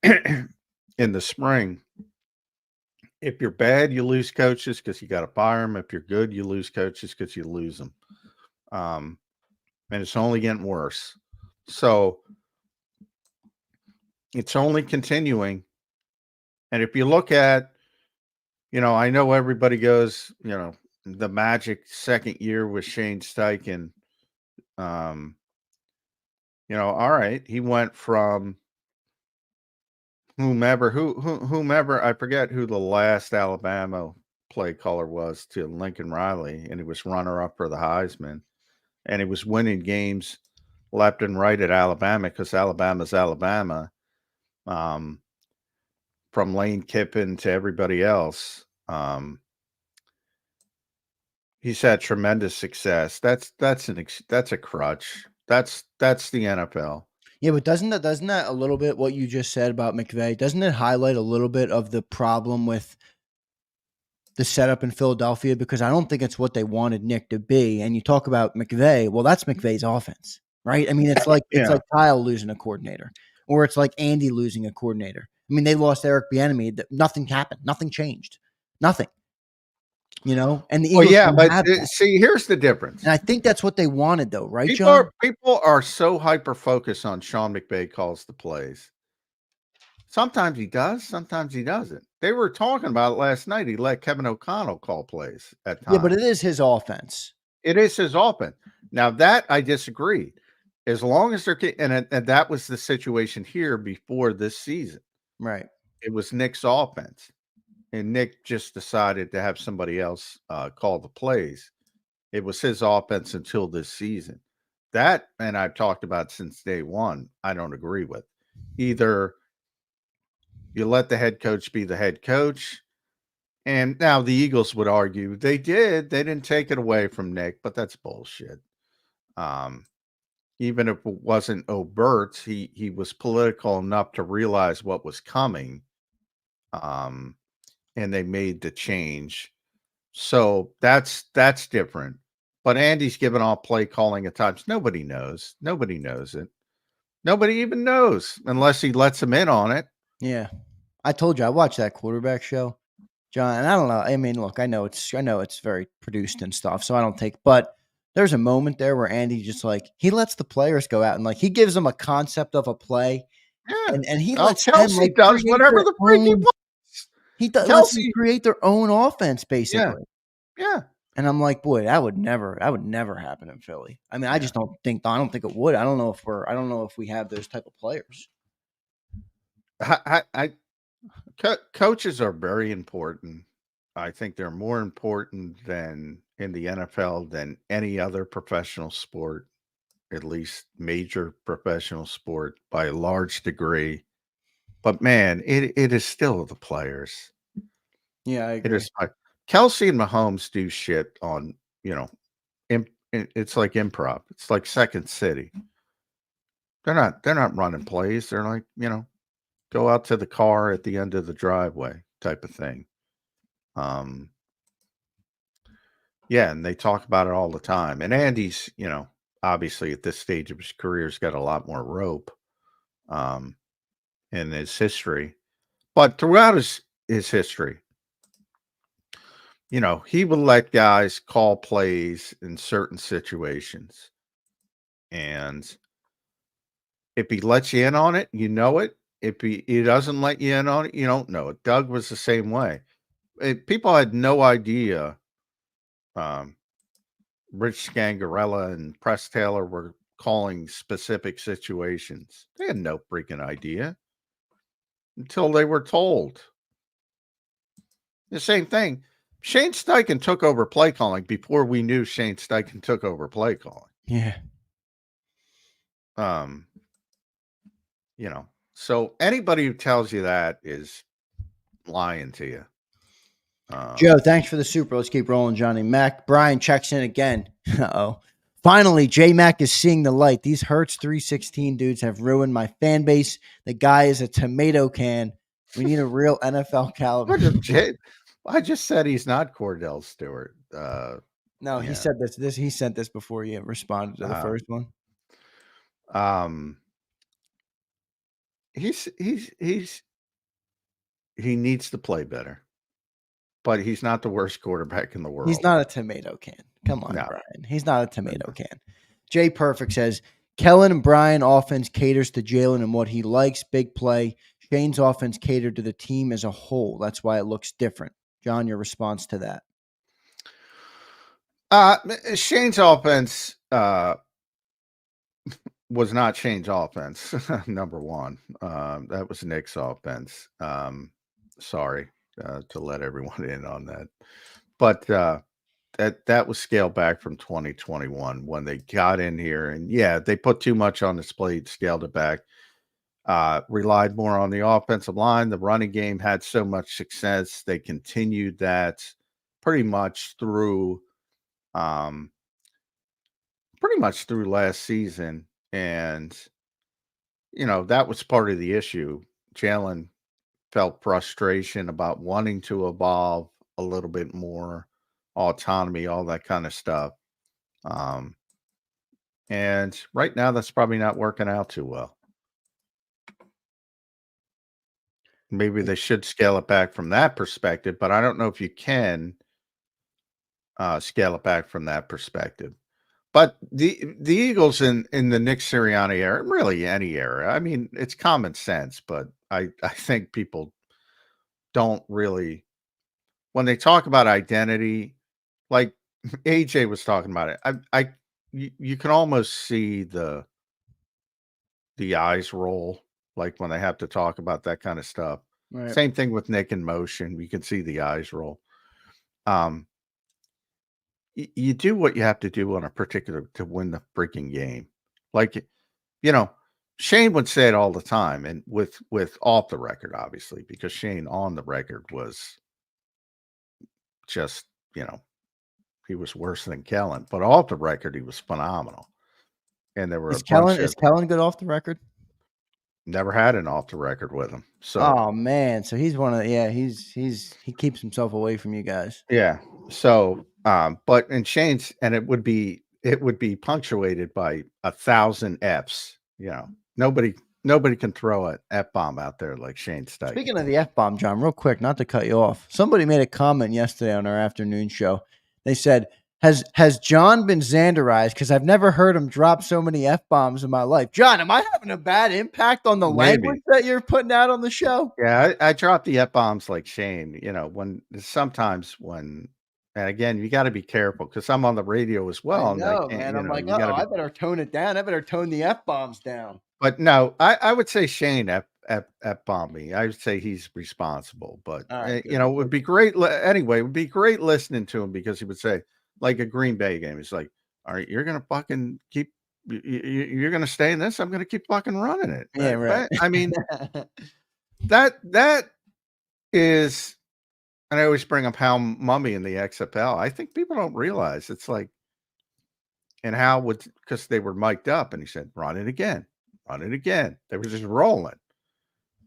S2: it in the spring. If you're bad, you lose coaches because you got to fire them. If you're good, you lose coaches because you lose them. And it's only getting worse. So it's only continuing. And if you look at, I know everybody goes, the magic second year with Shane Steichen. All right, he went from whomever, I forget who the last Alabama play caller was, to Lincoln Riley, and he was runner-up for the Heisman, and he was winning games left and right at Alabama because Alabama's Alabama, from Lane Kiffin to everybody else. He's had tremendous success. That's a crutch. That's the NFL.
S1: Yeah, but doesn't that a little bit what you just said about McVay, doesn't it highlight a little bit of the problem with the setup in Philadelphia? Because I don't think it's what they wanted Nick to be. And you talk about McVay, well, that's McVay's offense, right? I mean, it's
S2: Yeah.
S1: like Kyle losing a coordinator, or it's like Andy losing a coordinator. I mean, they lost Eric Bieniemy. Nothing happened. Nothing changed. Nothing. And the
S2: Well,
S1: Eagles
S2: yeah,
S1: don't
S2: but
S1: have that.
S2: see, here's the difference.
S1: And I think that's what they wanted, though, right,
S2: People
S1: John?
S2: are people are so hyper focused on Sean McVay calls the plays. Sometimes he does, sometimes he doesn't. They were talking about it last night. He let Kevin O'Connell call plays at
S1: Yeah, but it
S2: times.
S1: is his offense,
S2: It is his offense. Now that I disagree. As long as they're and that was the situation here before this season.
S1: right?
S2: It was Nick's offense, and Nick just decided to have somebody else call the plays. It was his offense until this season. That, and I've talked about since day one, I don't agree with. Either you let the head coach be the head coach, and now the Eagles would argue they did. They didn't take it away from Nick, but that's bullshit. Um, Even if it wasn't overt, he was political enough to realize what was coming, um, and they made the change. So that's different. But Andy's given off play calling at times. Nobody knows. Nobody knows it. Nobody even knows unless he lets him in on it.
S1: Yeah, I told you I watched that quarterback show, John, and I don't know. I mean, look, I know it's very produced and stuff, so I don't take. But there's a moment there where Andy just like he lets the players go out and like he gives them a concept of a play,
S2: Yeah.
S1: and he
S2: Oh,
S1: lets them
S2: Kelsey
S1: like
S2: does
S1: create
S2: whatever
S1: their
S2: the freak he
S1: own.
S2: wants.
S1: Lets them
S2: Kelsey,
S1: create their own offense
S2: yeah,
S1: basically.
S2: yeah,
S1: And I'm like, boy, that would never happen in Philly. I mean,
S2: yeah.
S1: I don't think it would. I don't know if we have those type of players.
S2: I coaches are very important. I think they're more important than in the NFL than any other professional sport, at least major professional sport by a large degree. But man, it is still the players.
S1: Yeah, I
S2: It
S1: agree.
S2: is Kelsey and Mahomes do shit on, you know, it's like improv. It's like Second City. They're not running plays. They're like, go out to the car at the end of the driveway type of thing. Um, yeah, and they talk about it all the time. And Andy's, obviously at this stage of his career has got a lot more rope um in his history. But throughout his history, he would let guys call plays in certain situations. And if he lets you in on it, you know it. If he doesn't let you in on it, you don't know it. Doug was the same way. People had no idea um, Rich Scangarella and Press Taylor were calling specific situations. They had no freaking idea until they were told. The same thing. Shane Steichen took over play calling before we knew Shane Steichen took over play calling.
S1: Yeah.
S2: Um, so anybody who tells you that is lying to you.
S1: Joe, thanks for the super. Let's keep rolling, Johnny Mac. Brian checks in again. Uh-oh. Finally, J Mac is seeing the light. These Hertz 316 dudes have ruined my fan base. The guy is a tomato can. We need a real NFL caliber.
S2: I just said he's not Cordell Stewart.
S1: No, he
S2: Yeah.
S1: said this. He sent this before you responded to the
S2: Uh,
S1: first one.
S2: um, he's he needs to play better, but he's not the worst quarterback in the
S1: He's
S2: world.
S1: not a tomato can. Come on,
S2: No.
S1: Brian. He's not a tomato can. Jay Perfect says Kellen and Brian offense caters to Jalen and what he likes. Big play. Shane's offense catered to the team as a whole. That's why it looks different. John, your response to that?
S2: Shane's offense was not Shane's offense. Number one, that was Nick's offense. Sorry to let everyone in on that, but that was scaled back from 2021 when they got in here, and yeah, they put too much on his plate, scaled it back. Relied more on the offensive line. The running game had so much success. They continued that pretty much through um, last season. And that was part of the issue. Jalen felt frustration about wanting to evolve a little bit more, autonomy, all that kind of stuff. Um, and right now, that's probably not working out too well. Maybe they should scale it back from that perspective, but I don't know if you can scale it back from that perspective. But the Eagles in the Nick Sirianni era, really any era, I mean, it's common sense, but I think people don't really when they talk about identity, like AJ was talking about it. You can almost see the eyes roll like when they have to talk about that kind of stuff.
S1: Right.
S2: Same thing with Nick in motion. You can see the eyes roll. Um, you do what you have to do on a particular to win the freaking game. Like, you know, Shane would say it all the time, and with off the record, obviously, because Shane on the record was just, he was worse than Kellen, but off the record, he was phenomenal. And there were a
S1: Is
S2: bunch
S1: Kellen
S2: of
S1: is Kellen good off the record?
S2: never had an off the record with him. So
S1: Oh man, so he's one of he keeps himself away from you guys.
S2: yeah. So but in Shane's and it would be punctuated by 1,000 Fs. Nobody can throw an F bomb out there like Shane Steichen.
S1: Speaking of the F bomb, John, real quick, not to cut you off. Somebody made a comment yesterday on our afternoon show. They said, Has John been Zanderized? Because I've never heard him drop so many F bombs in my life. John, am I having a bad impact on the language
S2: Maybe.
S1: that you're putting out on the show?
S2: Yeah, I drop the F bombs like Shane, when sometimes when and again, you got to be careful because I'm on the radio as
S1: I
S2: well, and I
S1: know,
S2: can't,
S1: man. I'm like,
S2: you got to
S1: I
S2: be.
S1: better tone it down. I better tone the F bombs down.
S2: But no, I would say Shane F bombed me. I would say he's responsible, but
S1: All right, good.
S2: it would be great. Anyway, it would be great listening to him because he would say, like a Green Bay game, he's like, "All right, you're gonna fucking keep, you're gonna stay in this. I'm gonna keep fucking running it."
S1: Yeah, right.
S2: I mean, that is, and I always bring up how Mummy in the XFL. I think people don't realize it's like, and how would because they were mic'd up, and he said, "Run it again, run it again." They were just rolling.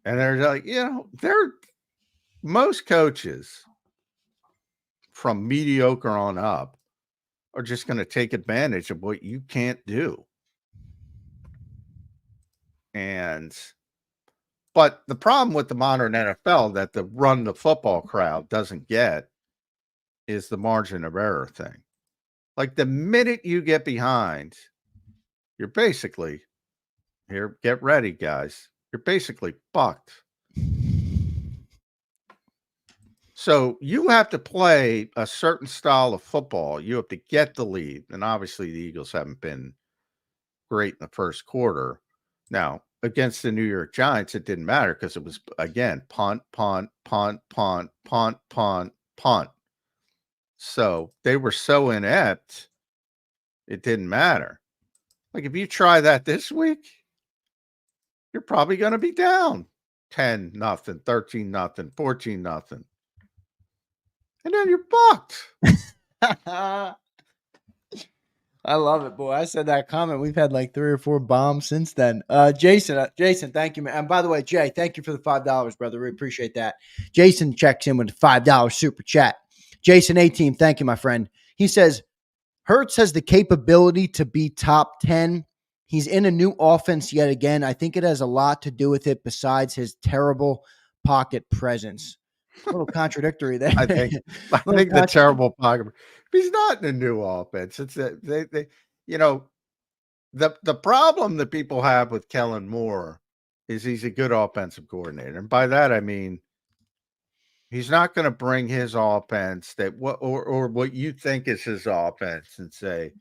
S2: And they're like, they're most coaches from mediocre on up are just going to take advantage of what you can't do. But the problem with the modern NFL that the run the football crowd doesn't get is the margin of error thing. Like the minute you get behind, you're basically here, get ready, guys. You're basically fucked. So you have to play a certain style of football. You have to get the lead. And obviously the Eagles haven't been great in the first quarter. Now, against the New York Giants, it didn't matter because it was again punt, punt, punt, punt, punt, punt, punt. So they were so inept, it didn't matter. Like if you try that this week, you're probably going to be down 10-0, 13-0, 14-0. And then you're fucked.
S1: I love it, boy. I said that comment. We've had like 3 or 4 bombs since then. Jason, thank you, man. And by the way, Jay, thank you for the $5, brother. We appreciate that. Jason checks in with a $5 super chat. Jason 18, thank you, my friend. He says, Hurts has the capability to be top 10. He's in a new offense yet again. I think it has a lot to do with it besides his terrible pocket presence. A little contradictory there.
S2: I think the terrible pocket. He's not in a new offense. It's that they the problem that people have with Kellen Moore is he's a good offensive coordinator, and by that I mean he's not going to bring his offense that what or what you think is his offense and say,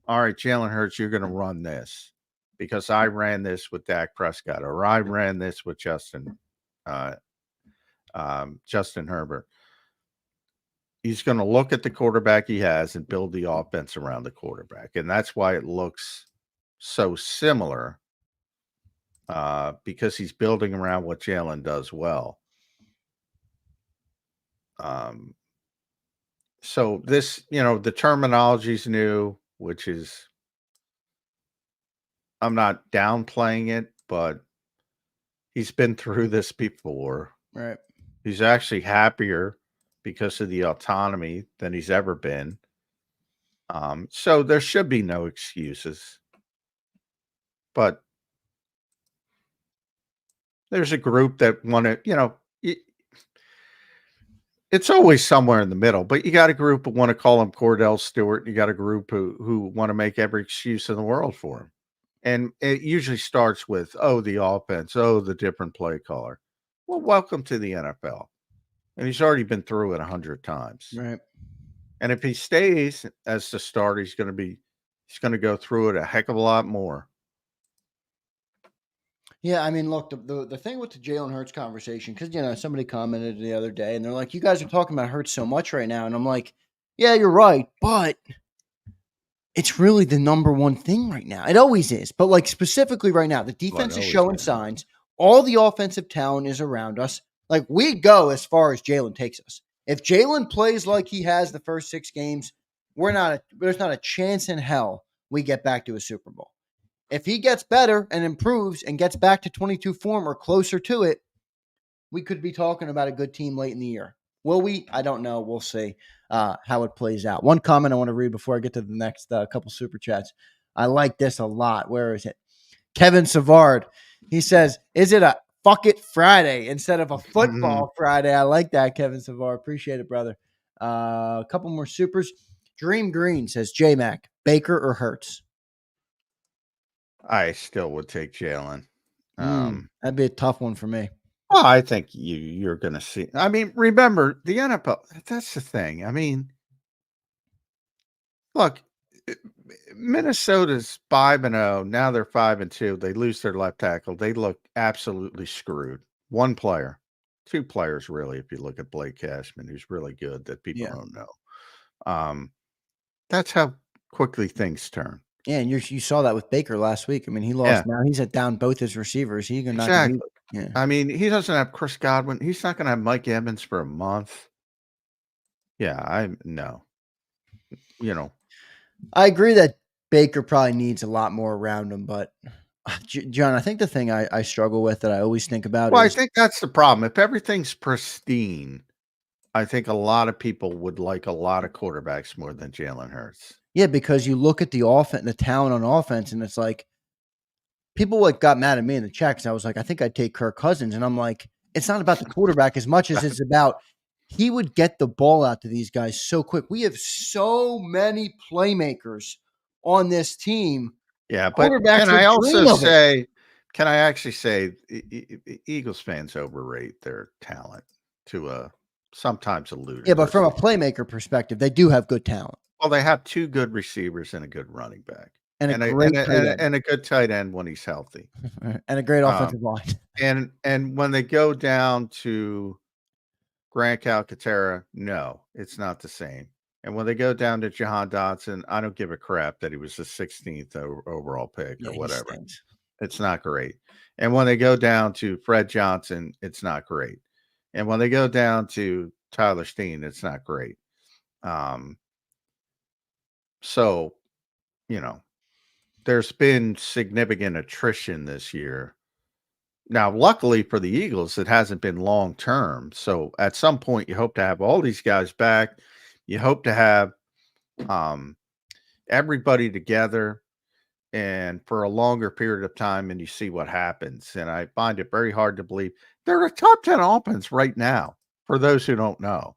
S2: "All right, Jalen Hurts, you're going to run this because I ran this with Dak Prescott or I ran this with Justin Herbert." He's going to look at the quarterback he has and build the offense around the quarterback. And that's why it looks so similar because he's building around what Jalen does well. So this, the terminology's new, which is, I'm not downplaying it, but he's been through this before.
S1: Right.
S2: He's actually happier because of the autonomy than he's ever been. So there should be no excuses. But there's a group that want to, it's always somewhere in the middle, but you got a group who want to call him Cordell Stewart. And you got a group who want to make every excuse in the world for him. And it usually starts with, oh, the offense, oh, the different play caller. Well, welcome to the NFL. And he's already been through it 100 times.
S1: Right.
S2: And if he stays as the starter, he's going to go through it a heck of a lot more.
S1: Yeah, I mean, look, the thing with the Jalen Hurts conversation, because somebody commented the other day, and they're like, "You guys are talking about Hurts so much right now," and I'm like, "Yeah, you're right, but it's really the number one thing right now. It always is, but like specifically right now, the defense is showing signs. All the offensive talent is around us. Like we go as far as Jalen takes us. If Jalen plays like he has the first 6 games, there's not a chance in hell we get back to a Super Bowl. If he gets better and improves and gets back to 22 form or closer to it, we could be talking about a good team late in the year. Will we? I don't know. We'll see how it plays out. One comment I want to read before I get to the next couple super chats. I like this a lot. Where is it? Kevin Savard. He says, "Is it a fuck it Friday instead of a football Friday?" I like that, Kevin Savard. Appreciate it, brother. A couple more supers. Dream Green says, J-Mac, Baker or Hurts?
S2: I still would take Jalen.
S1: That'd be a tough one for me.
S2: Well, I think you're going to see. I mean, remember the NFL. That's the thing. I mean, look, Minnesota's 5-0. Now they're 5-2. They lose their left tackle. They look absolutely screwed. One player, 2 players, really. If you look at Blake Cashman, who's really good, that people don't know. That's how quickly things turn.
S1: Yeah, and you saw that with Baker last week. I mean, he lost. Now he's at down both his receivers. He's gonna
S2: exactly.
S1: Yeah.
S2: I mean, he doesn't have Chris Godwin. He's not going to have Mike Evans for a month. Yeah, no.
S1: I agree that Baker probably needs a lot more around him, but John, I think the thing I struggle with that I always think about
S2: Well,
S1: is
S2: I think that's the problem. If everything's pristine, I think a lot of people would like a lot of quarterbacks more than Jalen Hurts.
S1: Yeah, because you look at the offense, the talent on offense, and it's like people got mad at me in the chat because I was like, I think I'd take Kirk Cousins, and I'm like, it's not about the quarterback as much as it's about he would get the ball out to these guys so quick. We have so many playmakers on this team.
S2: Yeah, but can I actually say Eagles fans overrate their talent to sometimes a ludicrous.
S1: Yeah, but from a playmaker perspective, they do have good talent.
S2: Well, they have 2 good receivers and a good running back.
S1: And a great
S2: and a good tight end when he's healthy.
S1: And a great offensive line.
S2: And when they go down to Grant Calcaterra, no, it's not the same. And when they go down to Jahan Dotson, I don't give a crap that he was the 16th overall pick or whatever. It's not great. And when they go down to Fred Johnson, it's not great. And when they go down to Tyler Steen, it's not great. So, there's been significant attrition this year. Now, luckily for the Eagles, it hasn't been long term. So at some point, you hope to have all these guys back. You hope to have everybody together and for a longer period of time, and you see what happens. And I find it very hard to believe they're a top 10 offense right now. For those who don't know,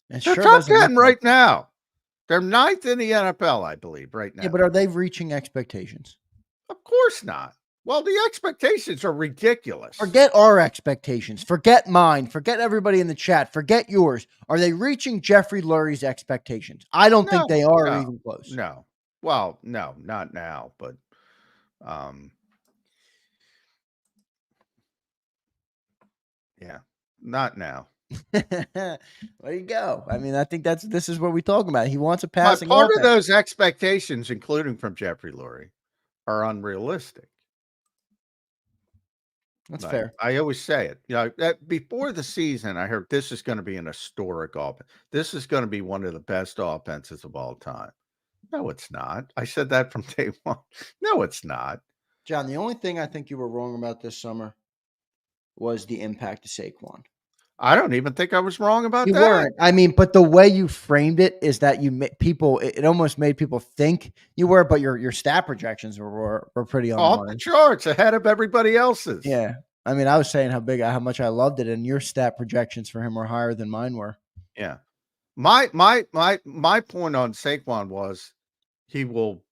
S2: they're top 10 right now. They're 9th in the NFL, I believe, right now.
S1: Yeah, but are they reaching expectations?
S2: Of course not. Well, the expectations are ridiculous.
S1: Forget our expectations. Forget mine. Forget everybody in the chat. Forget yours. Are they reaching Jeffrey Lurie's expectations? I don't think they are even close.
S2: No. Well, no, not now, but yeah, not now.
S1: There you go. I mean, I think this is what we're talking about. He wants a passing
S2: part of those expectations, including from Jeffrey Lurie, are unrealistic.
S1: That's fair.
S2: I always say it. Before the season, I heard this is going to be an historic offense. This is going to be one of the best offenses of all time. No, it's not. I said that from day one. No, it's not.
S1: John, the only thing I think you were wrong about this summer was the impact of Saquon.
S2: I don't even think I was wrong about
S1: You
S2: that.
S1: weren't. I mean, but the way you framed it is that people. It almost made people think you were, but your stat projections were pretty on the
S2: Off the
S1: money.
S2: charts, ahead of everybody else's.
S1: Yeah, I mean, I was saying how much I loved it, and your stat projections for him were higher than mine were.
S2: Yeah. My point on Saquon was he will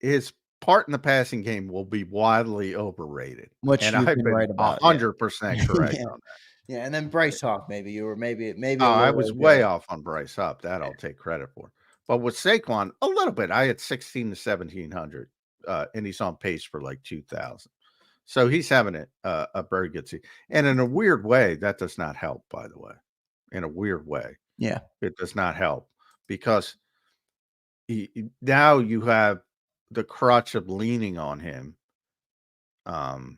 S2: his part in the passing game will be wildly overrated,
S1: Which
S2: and
S1: you've
S2: I've
S1: been
S2: been
S1: right about. Yeah,
S2: 100% correct
S1: yeah,
S2: on that.
S1: yeah. And then Bryce Hawk, maybe you were maybe
S2: Oh,
S1: a
S2: I
S1: little
S2: was way
S1: okay.
S2: off on Bryce Up. That I'll take credit for. But with Saquon, a little bit. I had 16 to 1700, and he's on pace for like 2000. So he's having a very good season. And in a weird way, that does not help, by the way. In a weird way,
S1: Yeah,
S2: it does not help because now you have the crutch of leaning on him um,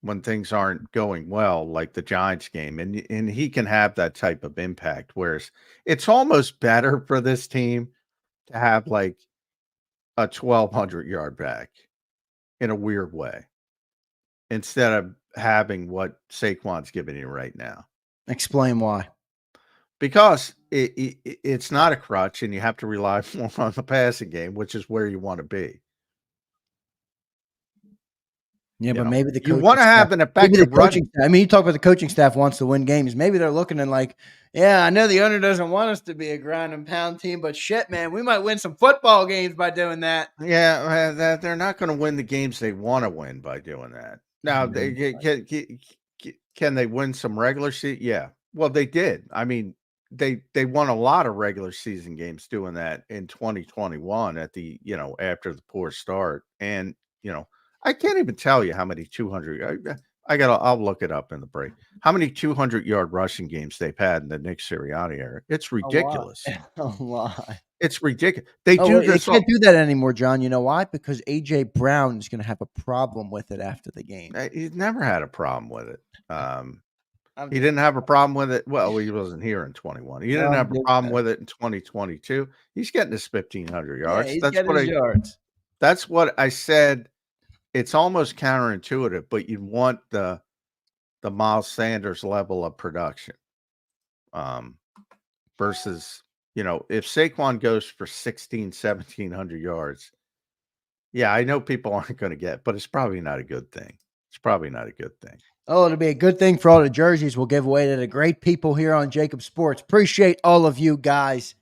S2: when things aren't going well, like the Giants game, and he can have that type of impact. Whereas it's almost better for this team to have like a 1,200-yard back in a weird way instead of having what Saquon's giving you right now.
S1: explain why.
S2: Because it's not a crutch, and you have to rely more on the passing game, which is where you want to be.
S1: Yeah,
S2: You
S1: but
S2: know,
S1: maybe the
S2: you
S1: coaching
S2: want to
S1: staff.
S2: have an
S1: Maybe the
S2: effective
S1: coaching
S2: running.
S1: staff. I mean, you talk about the coaching staff wants to win games. Maybe they're looking and like, yeah, I know the owner doesn't want us to be a grind and pound team, but shit, man, we might win some football games by doing that.
S2: Yeah, that they're not going to win the games they want to win by doing that. Now, can they win some regular season? Yeah. Well, they did. I mean, they won a lot of regular season games doing that in 2021 at the, after the poor start. And, I can't even tell you how many 200 I'll look it up in the break. How many 200-yard rushing games they've had in the Nick Sirianni era. It's
S1: A lot.
S2: ridiculous.
S1: A lot.
S2: It's ridiculous. They
S1: Oh,
S2: do
S1: well, they
S2: this
S1: can't
S2: all.
S1: do that anymore, John. You know why? Because AJ Brown is going to have a problem with it after the game.
S2: He's never had a problem with it.
S1: I'm
S2: He
S1: just,
S2: didn't have a problem with it. Well, he wasn't here in 21. He didn't
S1: I'm
S2: have a
S1: just,
S2: problem with it in 2022. He's getting his 1,500
S1: yeah,
S2: yards.
S1: he's getting his yards.
S2: That's what I said. It's almost counterintuitive, but you want the Miles Sanders level of production. Um, versus, if Saquon goes for 1,700 yards, yeah, I know people aren't going to get, but it's probably not a good thing. It's probably not a good thing.
S1: Oh, it'll be a good thing for all the jerseys we'll give away to the great people here on JAKIB Sports. Appreciate all of you guys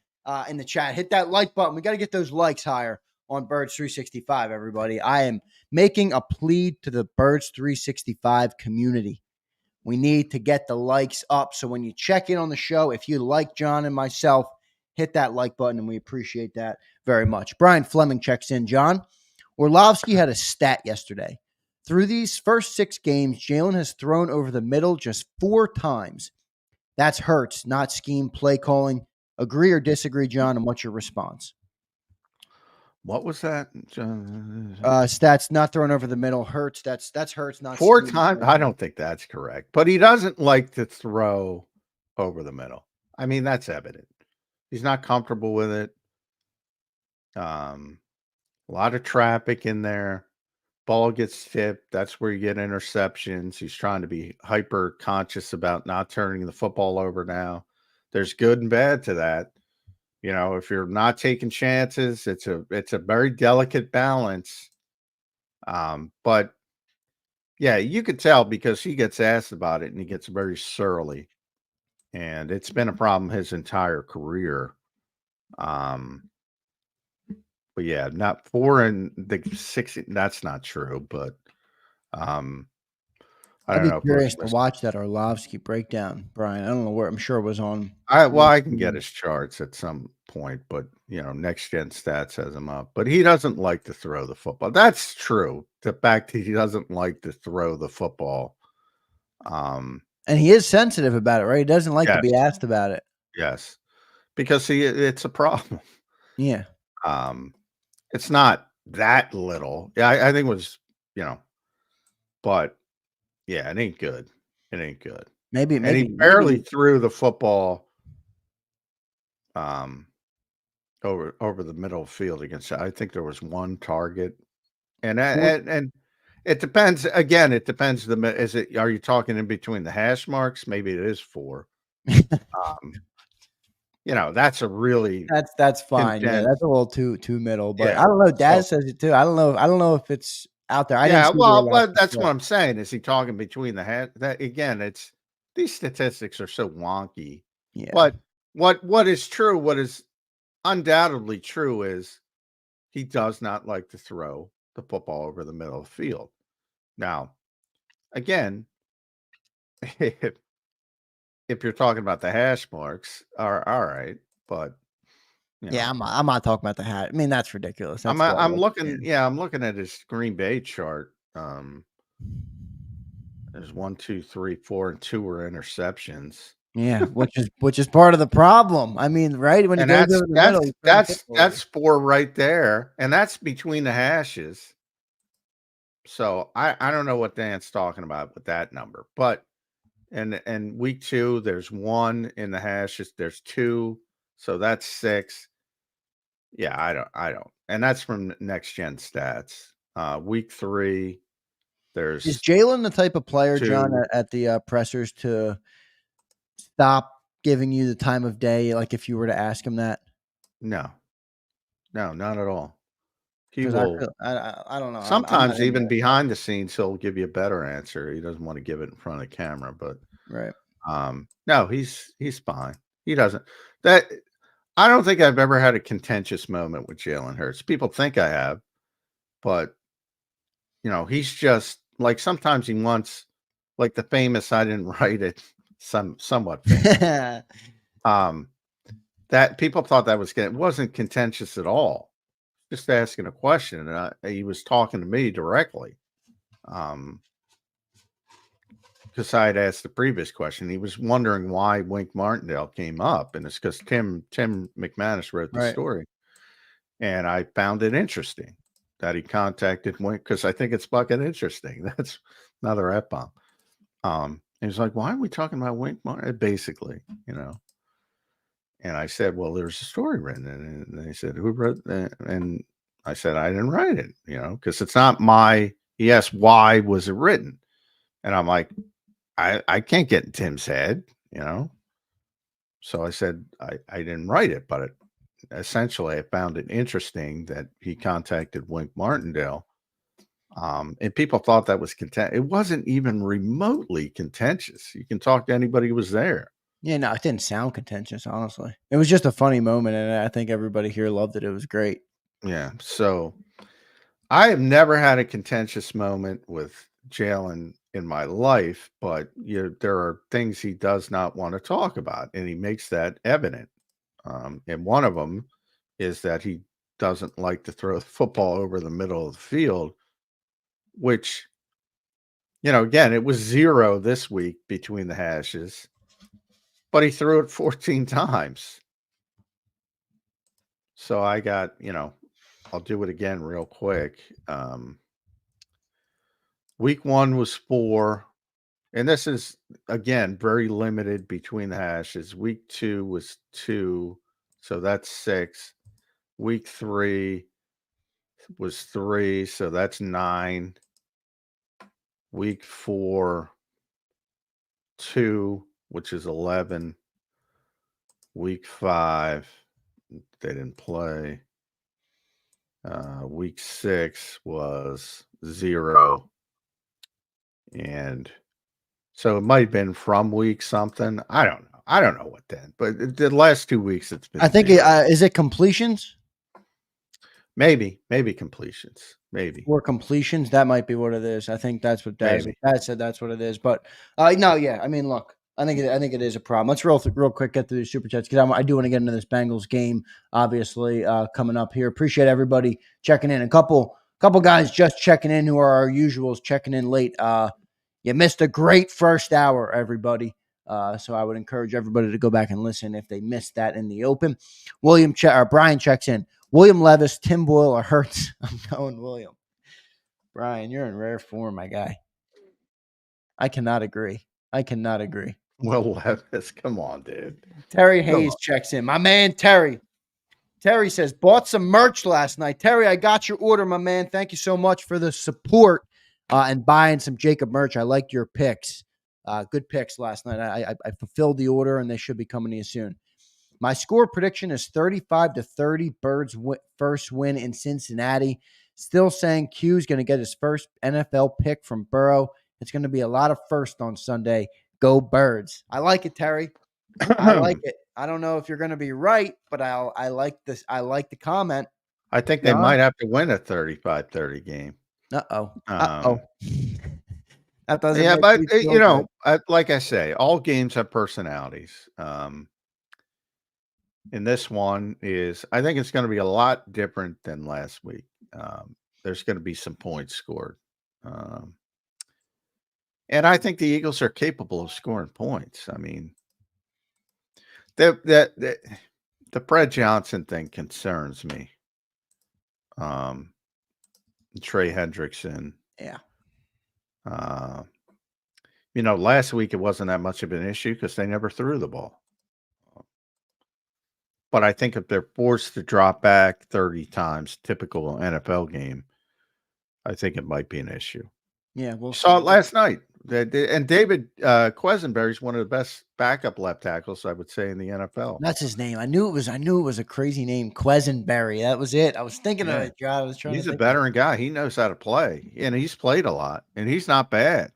S1: in the chat. Hit that like button. We got to get those likes higher on Birds 365, everybody. I am making a plea to the Birds 365 community. We need to get the likes up. So when you check in on the show, if you like John and myself, hit that like button, and we appreciate that very much. Brian Fleming checks in. John, Orlovsky had a stat yesterday. Through these first 6 games, Jalen has thrown over the middle just 4 times. That's Hurts, not scheme play calling. Agree or disagree, John? And what's your response?
S2: What was that?
S1: Stats not thrown over the middle. Hurts. That's Hurts, not
S2: 4
S1: scheme.
S2: times? I don't think that's correct, but he doesn't like to throw over the middle. I mean, that's evident. He's not comfortable with it. A lot of traffic in there. Ball gets tipped. That's where you get interceptions. He's trying to be hyper conscious about not turning the football over now. There's good and bad to that. If you're not taking chances, it's a very delicate balance. But yeah, you could tell because he gets asked about it and he gets very surly. And it's been a problem his entire career. But yeah, not 4 and the 6. That's not true, but I
S1: I'd
S2: don't
S1: be
S2: know if most
S1: curious to watch that Orlovsky breakdown, Brian. I don't know where. I'm sure it was on.
S2: I can get his charts at some point, but Next Gen Stats has him up. But he doesn't like to throw the football. That's true. The fact that he doesn't like to throw the football.
S1: And he is sensitive about it, right? He doesn't like to be
S2: Yes,
S1: asked about it.
S2: yes, because it's a problem.
S1: Yeah.
S2: It's not that little. Yeah, I think it was, but yeah, it ain't good. It ain't good.
S1: Maybe
S2: And he barely threw the football over the middle of the field against. I think there was one target, and
S1: Four-
S2: it depends. Again, it depends. Is it? Are you talking in between the hash marks? Maybe it is 4. Um, that's a really
S1: that's fine. Yeah, that's
S2: condensed.
S1: a little too middle, but I
S2: Yeah.
S1: don't know. Dad
S2: So
S1: says it too. I don't know. I don't know if it's out there. I didn't
S2: yeah,
S1: see where
S2: well,
S1: last
S2: that's what
S1: split.
S2: I'm saying. Is he talking between the hash? That again, it's these statistics are so wonky.
S1: Yeah.
S2: But what is true? What is undoubtedly true is he does not like to throw the football over the middle of the field. Now, again, if you're talking about the hash marks, are all right, but you
S1: Yeah,
S2: know,
S1: I'm not talking about the hat. I mean, that's ridiculous.
S2: I'm
S1: That's low.
S2: I'm
S1: Yeah.
S2: looking, yeah, I'm looking at his Green Bay chart. There's 1, 2, 3, 4, and 2 are interceptions,
S1: Yeah, which is part of the problem. I mean, right when he
S2: and
S1: goes over the middle, he's throwing football away.
S2: that's 4 right there, and that's between the hashes. So I don't know what Dan's talking about with that number, but and week 2, there's 1 in the hashes, there's 2, so that's 6. Yeah, I don't. And that's from next gen stats. Week 3,
S1: Is
S2: there's
S1: Jalen the type of player, John,
S2: 2.
S1: at the pressers to stop giving you the time of day? Like if you were to ask him that,
S2: No, no, not at all. He
S1: because I
S2: will
S1: feel I don't know. I'm not
S2: sometimes
S1: into
S2: even
S1: that.
S2: behind the scenes he'll give you a better answer. He doesn't want to give it in front of the camera, but
S1: Right.
S2: no, he's fine. He doesn't that I don't think I've ever had a contentious moment with Jalen Hurts. People think I have, but he's just like sometimes he wants like the famous I didn't write it, somewhat famous. Um, that people thought that it wasn't contentious at all. Just asking a question, and he was talking to me directly. Because I had asked the previous question, he was wondering why Wink Martindale came up, and it's because Tim McManus wrote the
S1: Right.
S2: story, and I found it interesting that he contacted Wink because I think it's fucking interesting. That's another F bomb. And he's like, "Why are we talking about Wink Martindale?" Basically, And I said, "Well, there's a story written," and they said, "Who wrote that?" And I said, "I didn't write it," because it's not my. He asked, "Why was it written?" And I'm like, I can't get in Tim's head. So I said I didn't write it, but essentially I found it interesting that he contacted Wink Martindale, and people thought that was content. It wasn't even remotely contentious. You can talk to anybody who was there.
S1: Yeah, no, it didn't sound contentious, honestly. It was just a funny moment, and I think everybody here loved it. It was great.
S2: Yeah. So I have never had a contentious moment with Jalen in my life, but there are things he does not want to talk about, and he makes that evident. And one of them is that he doesn't like to throw the football over the middle of the field, which, again, it was 0 this week between the hashes, but he threw it 14 times. So I got, I'll do it again real quick. Week 1 was 4. And this is, again, very limited between the hashes. Week 2 was 2. So that's 6. Week 3 was 3. So that's 9. Week 4, 2, which is 11. Week 5, they didn't play. Week 6 was 0. And so it might have been from week something. I don't know. I don't know what then, but the last 2 weeks it's
S1: I
S2: been
S1: think
S2: 0.
S1: is it completions
S2: Maybe completions. Maybe.
S1: or completions? That might be what it is. I think that's what
S2: Maybe.
S1: Dad said. That's what it is. But no, yeah. I mean, look, I think it is a problem. Let's real quick get through the super chats because I do want to get into this Bengals game. Obviously, coming up here. Appreciate everybody checking in. A couple guys just checking in who are our usuals checking in late. You missed a great first hour, everybody. So I would encourage everybody to go back and listen if they missed that in the open. Brian checks in. William Levis, Tim Boyle, or Hurts. I'm going William. Brian, you're in rare form, my guy. I cannot agree.
S2: Well, Levis, come on, dude.
S1: Terry
S2: Come
S1: Hayes
S2: on.
S1: checks in. My man, Terry. Terry says, bought some merch last night. Terry, I got your order, my man. Thank you so much for the support and buying some JAKIB merch. I liked your picks. Good picks last night. I fulfilled the order, and they should be coming to you soon. My score prediction is 35-30. Birds first win in Cincinnati. Still saying Q is going to get his first NFL pick from Burrow. It's going to be a lot of first on Sunday. Go Birds. I like it, Terry. I like it. I don't know if you're going to be right, but I like this. I like the comment.
S2: I think they might have to win a 35-30 game.
S1: Uh-oh.
S2: That doesn't but you know, like I say, all games have personalities. And this one I think it's going to be a lot different than last week. There's going to be some points scored. And I think the Eagles are capable of scoring points. I mean, the Fred Johnson thing concerns me. Trey Hendrickson.
S1: Yeah.
S2: You know, last week it wasn't that much of an issue because they never threw the ball. But I think if they're forced to drop back 30 times, typical NFL game, I think it might be an issue.
S1: Yeah, we'll
S2: saw it last night. And David Quesenberry is one of the best backup left tackles, I would say, in the NFL.
S1: That's his name. I knew it was a crazy name, Quesenberry. That was it. I was thinking of it, John. I was trying.
S2: He's a veteran guy. He knows how to play, and he's played a lot, and he's not bad.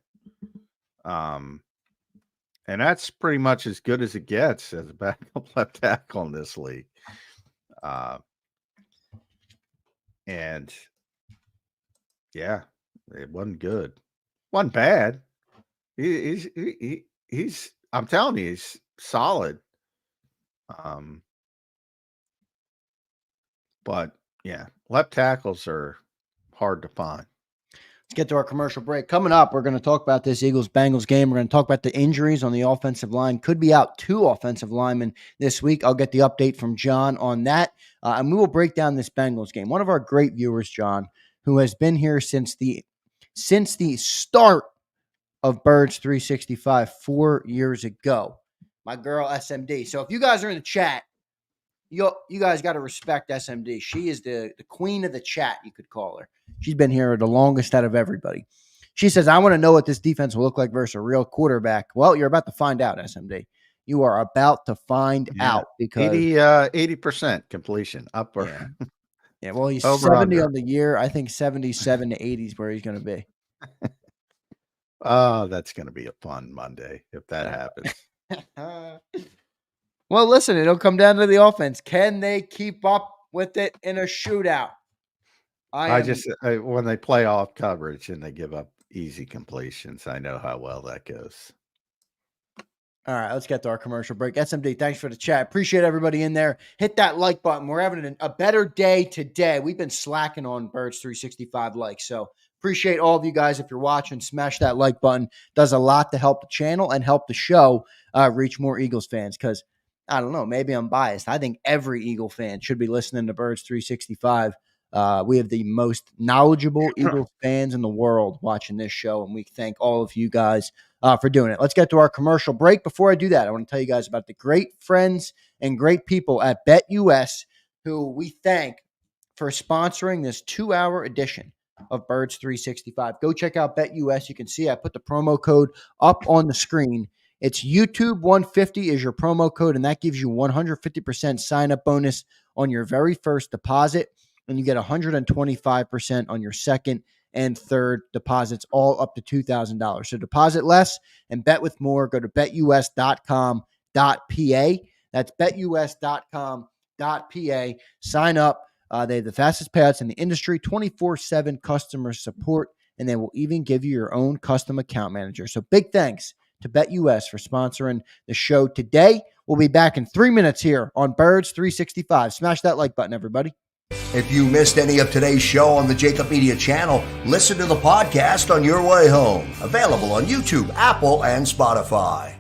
S2: And that's pretty much as good as it gets as a backup left tackle in this league. And yeah, it wasn't good. Wasn't bad. He's I'm telling you, he's solid. But yeah, left tackles are hard to find.
S1: Let's get to our commercial break. Coming up, we're going to talk about this Eagles-Bengals game. We're going to talk about the injuries on the offensive line. Could be out 2 offensive linemen this week. I'll get the update from John on that. And we will break down this Bengals game. One of our great viewers, John, who has been here since the start of Birds 365 4 years ago. My girl, SMD. So if you guys are in the chat, you guys got to respect SMD. She is the queen of the chat, you could call her. She's been here the longest out of everybody. She says, I want to know what this defense will look like versus a real quarterback. Well, you're about to find out, SMD. You are about to find out because
S2: 80% completion upper.
S1: Yeah, well, he's 70 on the year. I think 77 to 80 is where he's going to be.
S2: Oh, that's going to be a fun Monday if that happens.
S1: Well, listen, it'll come down to the offense. Can they keep up with it in a shootout?
S2: When they play off coverage and they give up easy completions, I know how well that goes.
S1: All right, let's get to our commercial break. SMD, thanks for the chat. Appreciate everybody in there. Hit that like button. We're having a better day today. We've been slacking on Birds 365 likes, so appreciate all of you guys. If you're watching, smash that like button. Does a lot to help the channel and help the show reach more Eagles fans because, I don't know, maybe I'm biased. I think every Eagle fan should be listening to Birds 365. We have the most knowledgeable Eagles fans in the world watching this show, and we thank all of you guys for doing it. Let's get to our commercial break. Before I do that, I want to tell you guys about the great friends and great people at BetUS who we thank for sponsoring this 2-hour edition of Birds 365. Go check out BetUS. You can see I put the promo code up on the screen. It's YouTube 150 is your promo code, and that gives you 150% sign-up bonus on your very first deposit, and you get 125% on your second and third deposits, all up to $2,000. So deposit less and bet with more. Go to betus.com.pa. That's betus.com.pa. Sign up. They have the fastest payouts in the industry, 24/7 customer support, and they will even give you your own custom account manager. So big thanks to BetUS for sponsoring the show today. We'll be back in 3 minutes here on Birds 365. Smash that like button, everybody.
S3: If you missed any of today's show on the JAKIB Media channel, listen to the podcast on your way home. Available on YouTube, Apple, and Spotify.